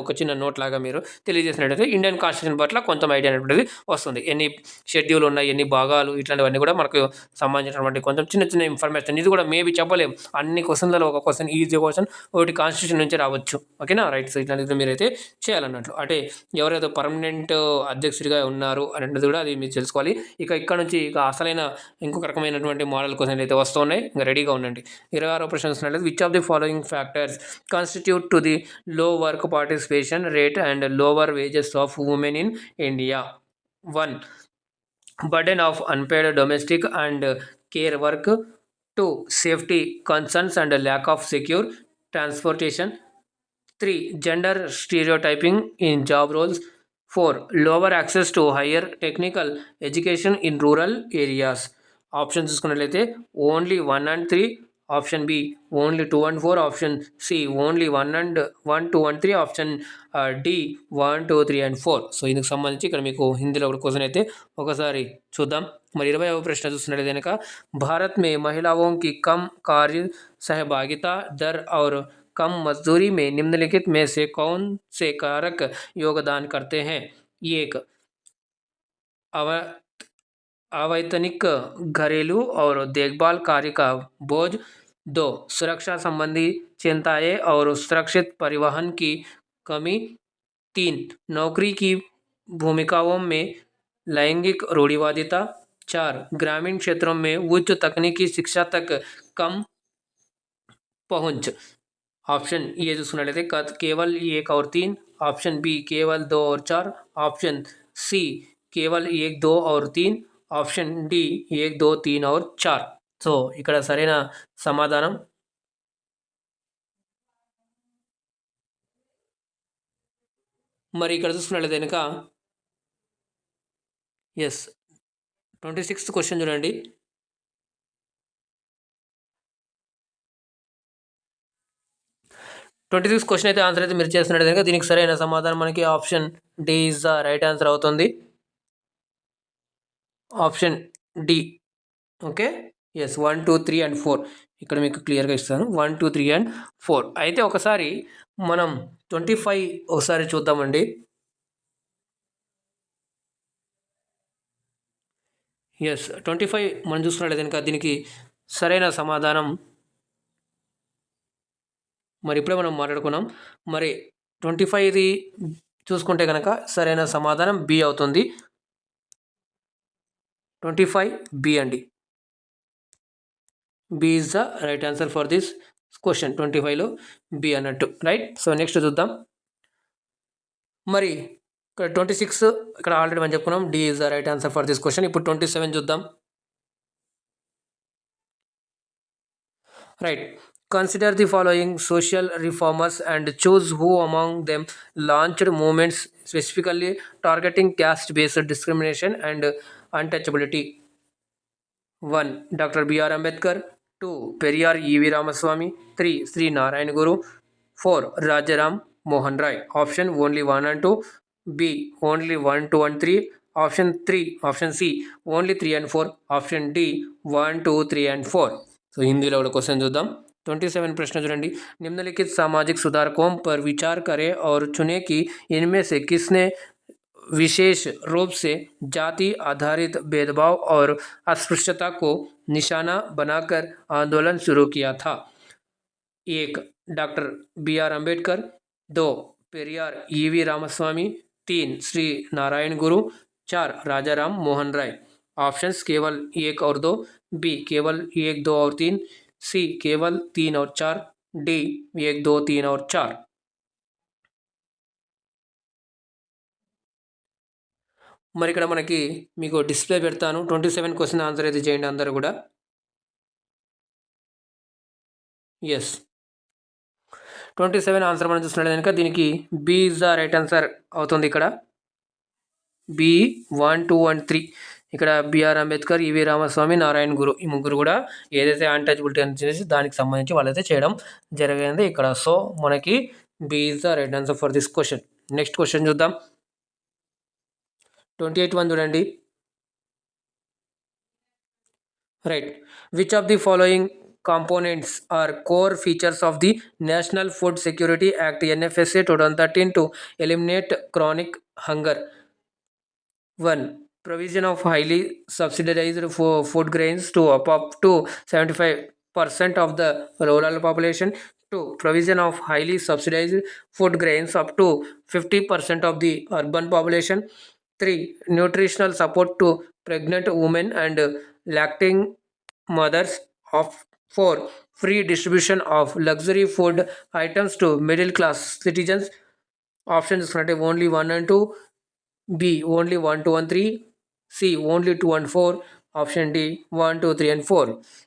ఒక చిన్న నోట్ లాగా మీరు తెలియజేసినట్టయితే ఇండియన్ కాన్స్టిట్యూషన్ పట్ల కొంచెం ఐడియా అనేటువంటిది వస్తుంది. ఎన్ని షెడ్యూల్ ఉన్నాయి, ఎన్ని భాగాలు, ఇట్లాంటివన్నీ కూడా మనకు సంబంధించినటువంటి కొంచెం చిన్న చిన్న ఇన్ఫర్మేషన్. ఇది కూడా మేబీ చెప్పలేం, అన్ని క్వశ్చన్లలో ఒక క్వశ్చన్ ఈజీ క్వశ్చన్ ఒకటి కాన్స్టిట్యూషన్ నుంచి రావచ్చు. ఓకేనా, రైట్. సో ఇట్లాంటిది మీరైతే చేయాలన్నట్లు. అంటే ఎవరైతే పర్మనెంట్ అధ్యక్షుడిగా ఉన్నారు అనేది కూడా అది మీరు తెలుసుకోవాలి. ఇక్కడ నుంచి అసలైన ఇంకొక రకమైనటువంటి మోడల్ క్వశ్చన్లు అయితే వస్తున్నాయి, ఇంకా రెడీగా ఉండండి. 26వ ప్రశ్న చూసినట్లయితే which of the following factors constitute to the low work participation rate and lower wages of women in India. 1, burden of unpaid domestic and care work. 2, safety concerns and lack of secure transportation. 3, gender stereotyping in job roles. 4, lower access to higher technical education in rural areas. Option చూసుకున్నట్లయితే only 1 and 3, option B only 2 and 4, option C only 1, 2 and 3, option D 1, 2, 3 and 4. So ఇందుకు సంబంధించి ఇక్కడ మీకు హిందీలో ఒక question అయితే ఒకసారి చూద్దాం. మరి 20వ ప్రశ్న చూస్తున్నట్లయితే కనుక భారత్ మే महिलाओं की कम कार्य सहभागिता दर और कम मजदूरी में निम्नलिखित में से कौन से कारक योगदान करते हैं. एक, अवैतनिक घरेलू और देखभाल कार्य का बोझ. 2, सुरक्षा संबंधी चिंताएं और सुरक्षित परिवहन की कमी. 3, नौकरी की भूमिकाओं में लैंगिक रूढ़िवादिता. 4, ग्रामीण क्षेत्रों में उच्च तकनीकी शिक्षा तक कम पहुंच. ऑप्शन ये చూసుకున్నట్లయితే केवल 1 और 3, ऑप्शन बी केवल 2 और 4, ऑप्शन सी केवल 1, 2 और 3, ఆప్షన్ డి 1 2 3 और 4. సో ఇక్కడ సరైన సమాధానం మరి ఇక్కడ చూసుకున్నట్లయితే కనుక ఎస్ 26th క్వశ్చన్ చూడండి. క్వశ్చన్ అయితే ఆన్సర్ అయితే మీరు చేస్తున్నట్టు కనుక దీనికి సరైన సమాధానం మనకి option D is the right answer అవుతుంది. Option D. Okay, yes 1 2 3 and 4 ఇక్కడ మీకు క్లియర్గా ఇస్తాను. 1 2 3 and 4. అయితే ఒకసారి మనం 25 ఒకసారి చూద్దామండి. ఎస్ 25 మనం చూసుకున్నట్లయితే కనుక దీనికి సరైన సమాధానం మరి ఇప్పుడే మనం మాట్లాడుకున్నాం. మరి 25 చూసుకుంటే కనుక సరైన సమాధానం బి అవుతుంది. 25 బి అండి. B is the right answer for this question. 25లో బి అన్నట్టు, రైట్. సో నెక్స్ట్ చూద్దాం. మరి ఇక్కడ 26 ఇక్కడ ఆల్రెడీ మనం చెప్పుకున్నాం. D is the right answer for this question. ఇప్పుడు 27 చూద్దాం. Right. Consider the following social reformers and choose who among them launched movements specifically targeting caste-based discrimination and untouchability. 1. Dr. B.R. Ambedkar. 2. Periyar E.V. Ramaswamy. 3. Sri Narayan Guru. 4. Rajaram Mohan Rai. Option only 1 and 2. B. Only 1, 2 and 3. Option C. Only 3 and 4. Option D. 1, 2, 3 and 4. So హిందీలో కూడా question చూద్దాం. 27 प्रश्न చూడండి. निम्नलिखित सामाजिक सुधारकों पर विचार करें और चुनें कि इनमें से किसने विशेष रूप से जाति आधारित भेदभाव और अस्पृश्यता को निशाना बनाकर आंदोलन शुरू किया था. 1. Doctor B.R. Ambedkar. 2. Periyar E.V. Ramaswamy. 3. Shri Narayana Guru. 4. Rajaram Mohan राय. ऑप्शंस केवल 1 और 2. बी केवल 1, 2 और 3. सी केवल 3 और 4. डी 1, 2, 3 और 4. మరి ఇక్కడ మనకి మీకు డిస్ప్లే పెడతాను. 27 క్వశ్చన్ ఆన్సర్ అయితే చేయండి అందరూ కూడా. ఎస్ 27 ఆన్సర్ మనం చూస్తున్నట్టు కనుక దీనికి B is the right answer అవుతుంది. ఇక్కడ బి 1, 2 and 3. ఇక్కడ బిఆర్ అంబేద్కర్, ఈవి రామస్వామి, నారాయణ గురు ఈ ముగ్గురు కూడా ఏదైతే అన్టచబిలిటీ అని చేసి దానికి సంబంధించి వాళ్ళైతే చేయడం జరిగింది ఇక్కడ. సో మనకి B is the right answer for this question. Next question చూద్దాం. 28 చూడండి. Right. Which of the following components are core features of the National Food Security Act NFSA 2013 to eliminate chronic hunger? 1. Provision of highly subsidized food grains to up to 75% of the rural population. 2. Provision of highly subsidized food grains up to 50% of the urban population. 3. Nutritional support to pregnant women and lactating mothers. Of 4. Free distribution of luxury food items to middle class citizens. Options only 1 and 2. B only 1, 2 and 3. C only 2 and 4. Option D 1, 2, 3 and 4.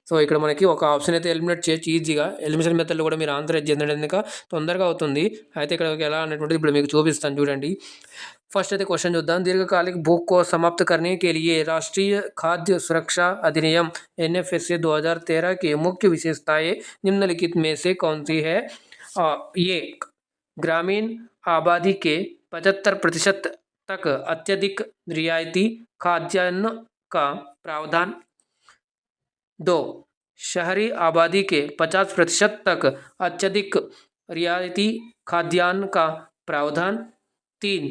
So ఇక్కడ మనకి ఒక option అయితే eliminate చేయొచ్చు ఈజీగా. Elimination మెథడ్లో కూడా మీరు answer చేయండి, ఎందుక తొందరగా అవుతుంది. అయితే ఇక్కడ ఎలా అనేటువంటిది ఇప్పుడు మీకు చూపిస్తాను చూడండి. फर्स्ट అయితే क्वेश्चन చూద్దాం. दीर्घकालिक भूख को समाप्त करने के लिए राष्ट्रीय खाद्य सुरक्षा अधिनियम NFSA 2013 की मुख्य विशेषताएं निम्नलिखित में से कौन सी है? ये ग्रामीण आबादी के 75% तक अत्यधिक रियायती खाद्यान्न का प्रावधान. 2. शहरी आबादी के 50% तक अत्यधिक रियायती खाद्यान्न का प्रावधान. 3.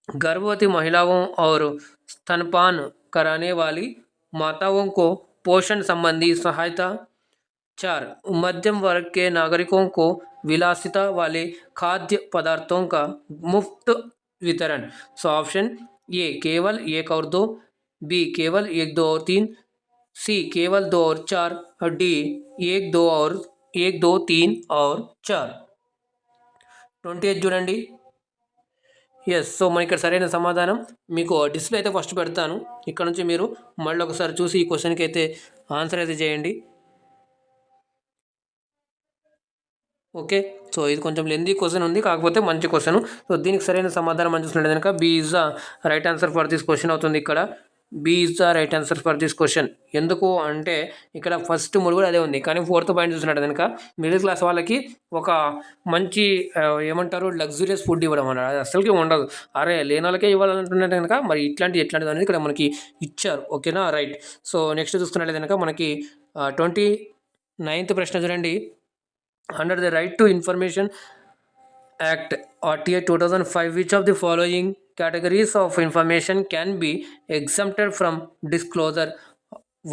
गर्भवती महिलाओं और स्तनपान कराने वाली माताओं को पोषण संबंधी सहायता. 4. मध्यम वर्ग के नागरिकों को विलासिता वाले खाद्य पदार्थों का मुफ्त वितरण. सो ऑप्शन ए केवल 1 और 2. बी केवल 1, 2 और 3. सी केवल 2 और 4. डी 1, 2, 3 और 4. 28 చూడండి. ఎస్. సో మన ఇక్కడ సరైన సమాధానం మీకు డిస్ప్లే అయితే ఫస్ట్ పెడతాను. ఇక్కడ నుంచి మీరు మళ్ళీ ఒకసారి చూసి ఈ క్వశ్చన్కి అయితే ఆన్సర్ అయితే చేయండి. ఓకే. సో ఇది కొంచెం లెందీ క్వశ్చన్ ఉంది, కాకపోతే మంచి క్వశ్చన్. సో దీనికి సరైన సమాధానం మనం చూసినట్టు కనుక B is the right answer for this question అవుతుంది. ఇక్కడ B is the right answer for this question. ఎందుకు అంటే ఇక్కడ ఫస్ట్ మూడు కూడా అదే ఉంది, కానీ ఫోర్త్ పాయింట్ చూసినట్టు కనుక మిడిల్ క్లాస్ వాళ్ళకి ఒక మంచి ఏమంటారు లగ్జూరియస్ ఫుడ్ ఇవ్వడం అన్నది అది అసలుకి ఉండదు. అరే లేని వాళ్ళకే ఇవ్వాలంటున్నట్టు కనుక మరి ఇట్లాంటిది అనేది ఇక్కడ మనకి ఇచ్చారు. ఓకేనా, రైట్. సో నెక్స్ట్ చూసుకున్నట్లయితే కనుక మనకి 29th ప్రశ్న చూడండి. Under the Right to Information Act RTA 2005, which of the following categories of information can be exempted from disclosure?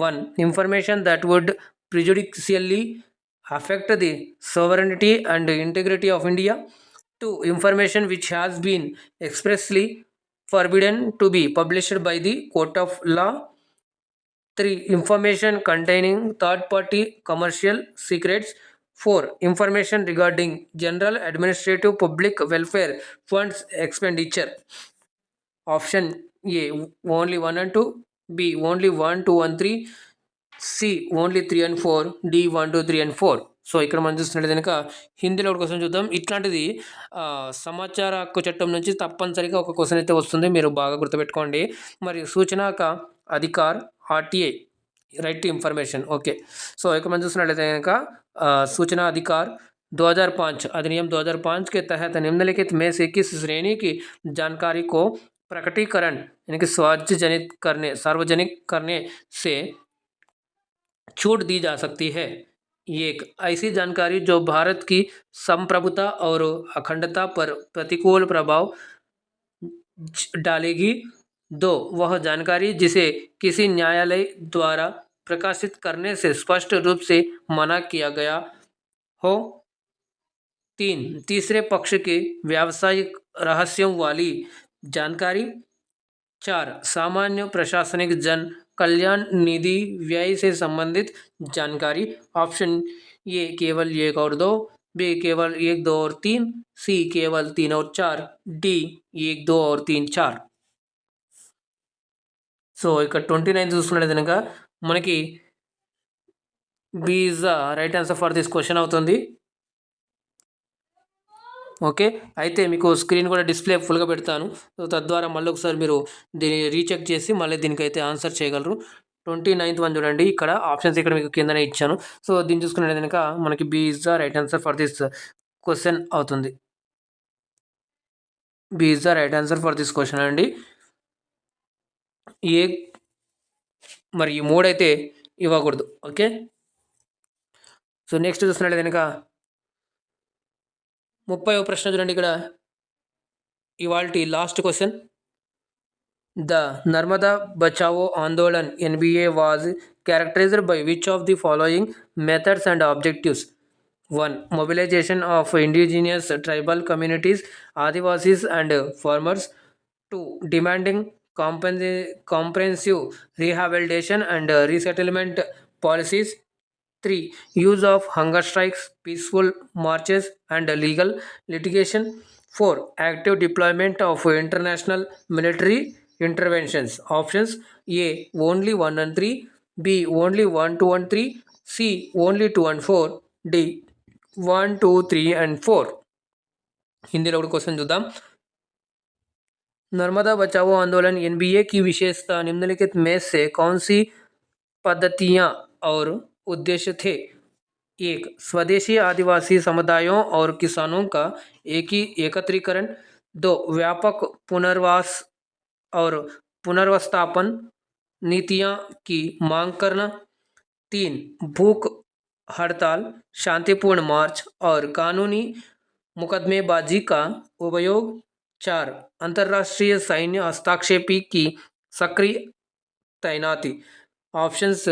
1. Information that would prejudicially affect the sovereignty and integrity of India. 2. Information which has been expressly forbidden to be published by the court of law. 3. Information containing third-party commercial secrets. 4. Information regarding general administrative public welfare funds expenditure. Option A only 1 and 2, B only 1, 2 and 3, C only 3 and 4, D 1, 2, 3 and 4. So ఇక్కడ మనం చూస్తున్నట్టు కనుక హిందీలో ఒక question చూద్దాం. ఇట్లాంటిది సమాచార హక్కు చట్టం నుంచి తప్పనిసరిగా ఒక క్వశ్చన్ అయితే వస్తుంది, మీరు బాగా గుర్తుపెట్టుకోండి. మరి సూచనాక అధికార్ ఆర్టీఏ రైట్ టు ఇన్ఫర్मेशन. ओके. सो एक मन చూసినట్లయితే కనుక सूचना अधिकार 2005 अधिनियम 2005 के तहत निम्नलिखित में से किस श्रेणी की जानकारी को प्रकटीकरण यानी कि सार्वजनिक करने से छूट दी जा सकती है? एक ऐसी जानकारी जो भारत की संप्रभुता और अखंडता पर प्रतिकूल प्रभाव डालेगी. 2. वह जानकारी जिसे किसी न्यायालय द्वारा प्रकाशित करने से स्पष्ट रूप से मना किया गया हो. 3. तीसरे पक्ष के व्यावसायिक रहस्यों वाली जानकारी. 4. सामान्य प्रशासनिक जन कल्याण निधि व्यय से संबंधित जानकारी. ऑप्शन ए केवल 1 और 2, बी केवल 1, 2 और 3, सी केवल 3 और 4, डी 1, 2 और 3, 4. సో ఇక్కడ 29 చూసుకున్నట్లయితే కనుక మనకి B is the right answer for this question అవుతుంది. ఓకే. అయితే మీకు స్క్రీన్ కూడా డిస్ప్లే ఫుల్గా పెడతాను, సో తద్వారా మళ్ళీ ఒకసారి మీరు దీన్ని రీచెక్ చేసి మళ్ళీ దీనికైతే ఆన్సర్ చేయగలరు. 29th వన్ చూడండి, ఇక్కడ ఆప్షన్స్ ఇక్కడ మీకు కిందనే ఇచ్చాను. సో దీన్ని చూసుకున్నట్లయితే కనుక మనకి B is the right answer for this question అవుతుంది. B is the right answer for this question అండి. ఏ మరి ఈ 3 అయితే ఇవ్వకూడదు. ఓకే. సో నెక్స్ట్ చూస్తున్నట్లయితే కనుక 30వ ప్రశ్న చూడండి. ఇక్కడ ఇవాల్టి last question. The Narmada Bachao Andolan NBA was characterised by which of the following methods and objectives? 1. Mobilization of indigenous tribal communities, Adivasis and farmers. 2. Demanding comprehensive rehabilitation and resettlement policies. 3. Use of hunger strikes, peaceful marches and legal litigation. 4. Active deployment of international military interventions. Options A only 1 and 3, B only 1, 2 and 3, C only 2 and 4, D 1, 2, 3 and 4. Hindi लोग question చూద్దాం. नर्मदा बचाओ आंदोलन NBA की विशेषता निम्नलिखित में से कौन सी पद्धतियां और उद्देश्य थे? 1. स्वदेशी आदिवासी समुदायों और किसानों का एकत्रीकरण. 2. व्यापक पुनर्वास और पुनर्स्थापन नीतियां की मांग करना. 3. भूख हड़ताल, शांतिपूर्ण मार्च और कानूनी मुकदमेबाजी का उपयोग. 4. अंतर्राष्ट्रीय सैन्य हस्तक्षेप की सक्रिय तैनाती. ऑप्शंस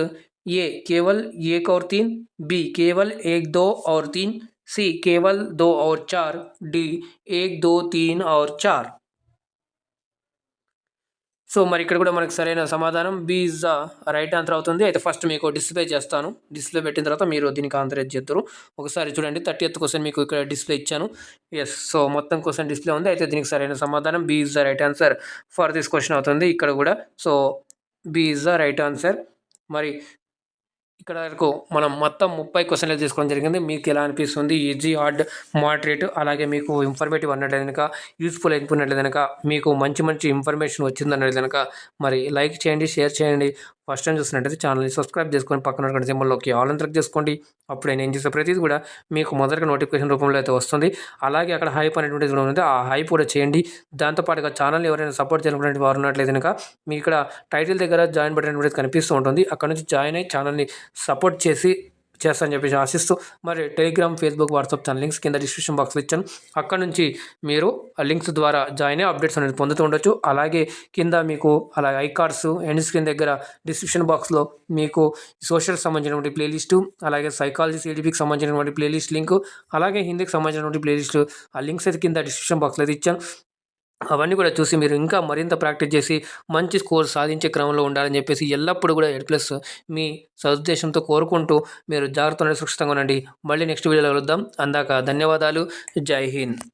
ए केवल 1 और 3, बी केवल 1, 2 और 3, सी केवल 2 और 4, डी 1, 2, 3 और 4. సో మరి ఇక్కడ కూడా మనకు సరైన సమాధానం B is the right answer అవుతుంది. అయితే ఫస్ట్ మీకు డిస్‌ప్లే చేస్తాను. డిస్‌ప్లే పెట్టిన తర్వాత మీరు దీనికి ఆన్సర్ ఏది చెప్తారో ఒకసారి చూడండి. 30th క్వెషన్ మీకు ఇక్కడ డిస్‌ప్లే ఇచ్చాను. యెస్. సో మొత్తం క్వెషన్ డిస్‌ప్లే ఉంది. అయితే దీనికి సరైన సమాధానం B is the right answer for this question అవుతుంది. ఇక్కడ కూడా so B is the right answer. మరి ఇక్కడ వరకు మనం మొత్తం 30 క్వెషన్‌లు తీసుకోవడం జరిగింది. మీకు ఎలా అనిపిస్తుంది? ఈజీ, హార్డ్, మోడరేట్ అలాగే మీకు ఇన్ఫర్మేటివ్ అన్నట్లయితే గనక, యూజ్‌ఫుల్ అనుకున్నట్లయితే గనక, మీకు మంచి మంచి ఇన్ఫర్మేషన్ వచ్చిందన్నట్లయితే గనక మరి లైక్ చేయండి, షేర్ చేయండి. ఫస్ట్ టైం చూస్తున్నట్టయితే ఛానల్‌ని సబ్స్క్రైబ్ చేసుకొని పక్కన ఉన్నటువంటి సింబల్‌లోకి ఆల్ అని క్లిక్ చేసుకోండి. అప్పుడే నేను చేసే ప్రతిది కూడా మీకు మొదటగా నోటిఫికేషన్ రూపంలో అయితే వస్తుంది. అలాగే అక్కడ హైప్ అనేటువంటిది కూడా ఉంది. ఆ హైప్ కూడా చేయండి. దాంతో పాటుగా ఛానల్‌ని ఎవరైనా సపోర్ట్ చేయాలనుకునే వారు ఉన్నట్లయితే గనక మీకు ఇక్కడ టైటిల్ దగ్గర జాయిన్ బటన్ అనేటువంటిది కనిపిస్తూ ఉంటుంది. అక్కడ నుంచి జాయిన్ అయ్యి ఛానల్‌ని సపోర్ట్ చేస్తానని చెప్పేసి ఆశిస్తూ మరి Telegram, Facebook, WhatsApp channel links కింద డిస్క్రిప్షన్ బాక్స్‌లో ఇచ్చాను. అక్కడ నుంచి మీరు ఆ లింక్స్ ద్వారా జాయిన్ అయ్యి అప్డేట్స్ అనేది పొందుతూ ఉండొచ్చు. అలాగే కింద మీకు అలాగే ఐ కార్డ్స్, ఎండ్ స్క్రీన్ దగ్గర డిస్క్రిప్షన్ బాక్స్‌లో మీకు సోషల్‌కి సంబంధించినటువంటి ప్లేలిస్టు, అలాగే సైకాలజీ, సిడిపికి సంబంధించినటువంటి ప్లేలిస్ట్ లింకు, అలాగే హిందీకి సంబంధించినటువంటి ప్లేలిస్టు ఆ లింక్స్ అయితే కింద డిస్క్రిప్షన్ బాక్స్‌లో అయితే ఇచ్చాను. అవన్నీ కూడా చూసి మీరు ఇంకా మరింత ప్రాక్టీస్ చేసి మంచి స్కోర్ సాధించే క్రమంలో ఉండాలని చెప్పేసి ఎల్లప్పుడూ కూడా ఎయిట్+ మీ సదుద్దేశంతో కోరుకుంటూ మీరు జాగ్రత్తగా సురక్షితంగా ఉండండి. మళ్ళీ నెక్స్ట్ వీడియోలో కలుద్దాం. అందాక ధన్యవాదాలు. జై హింద్.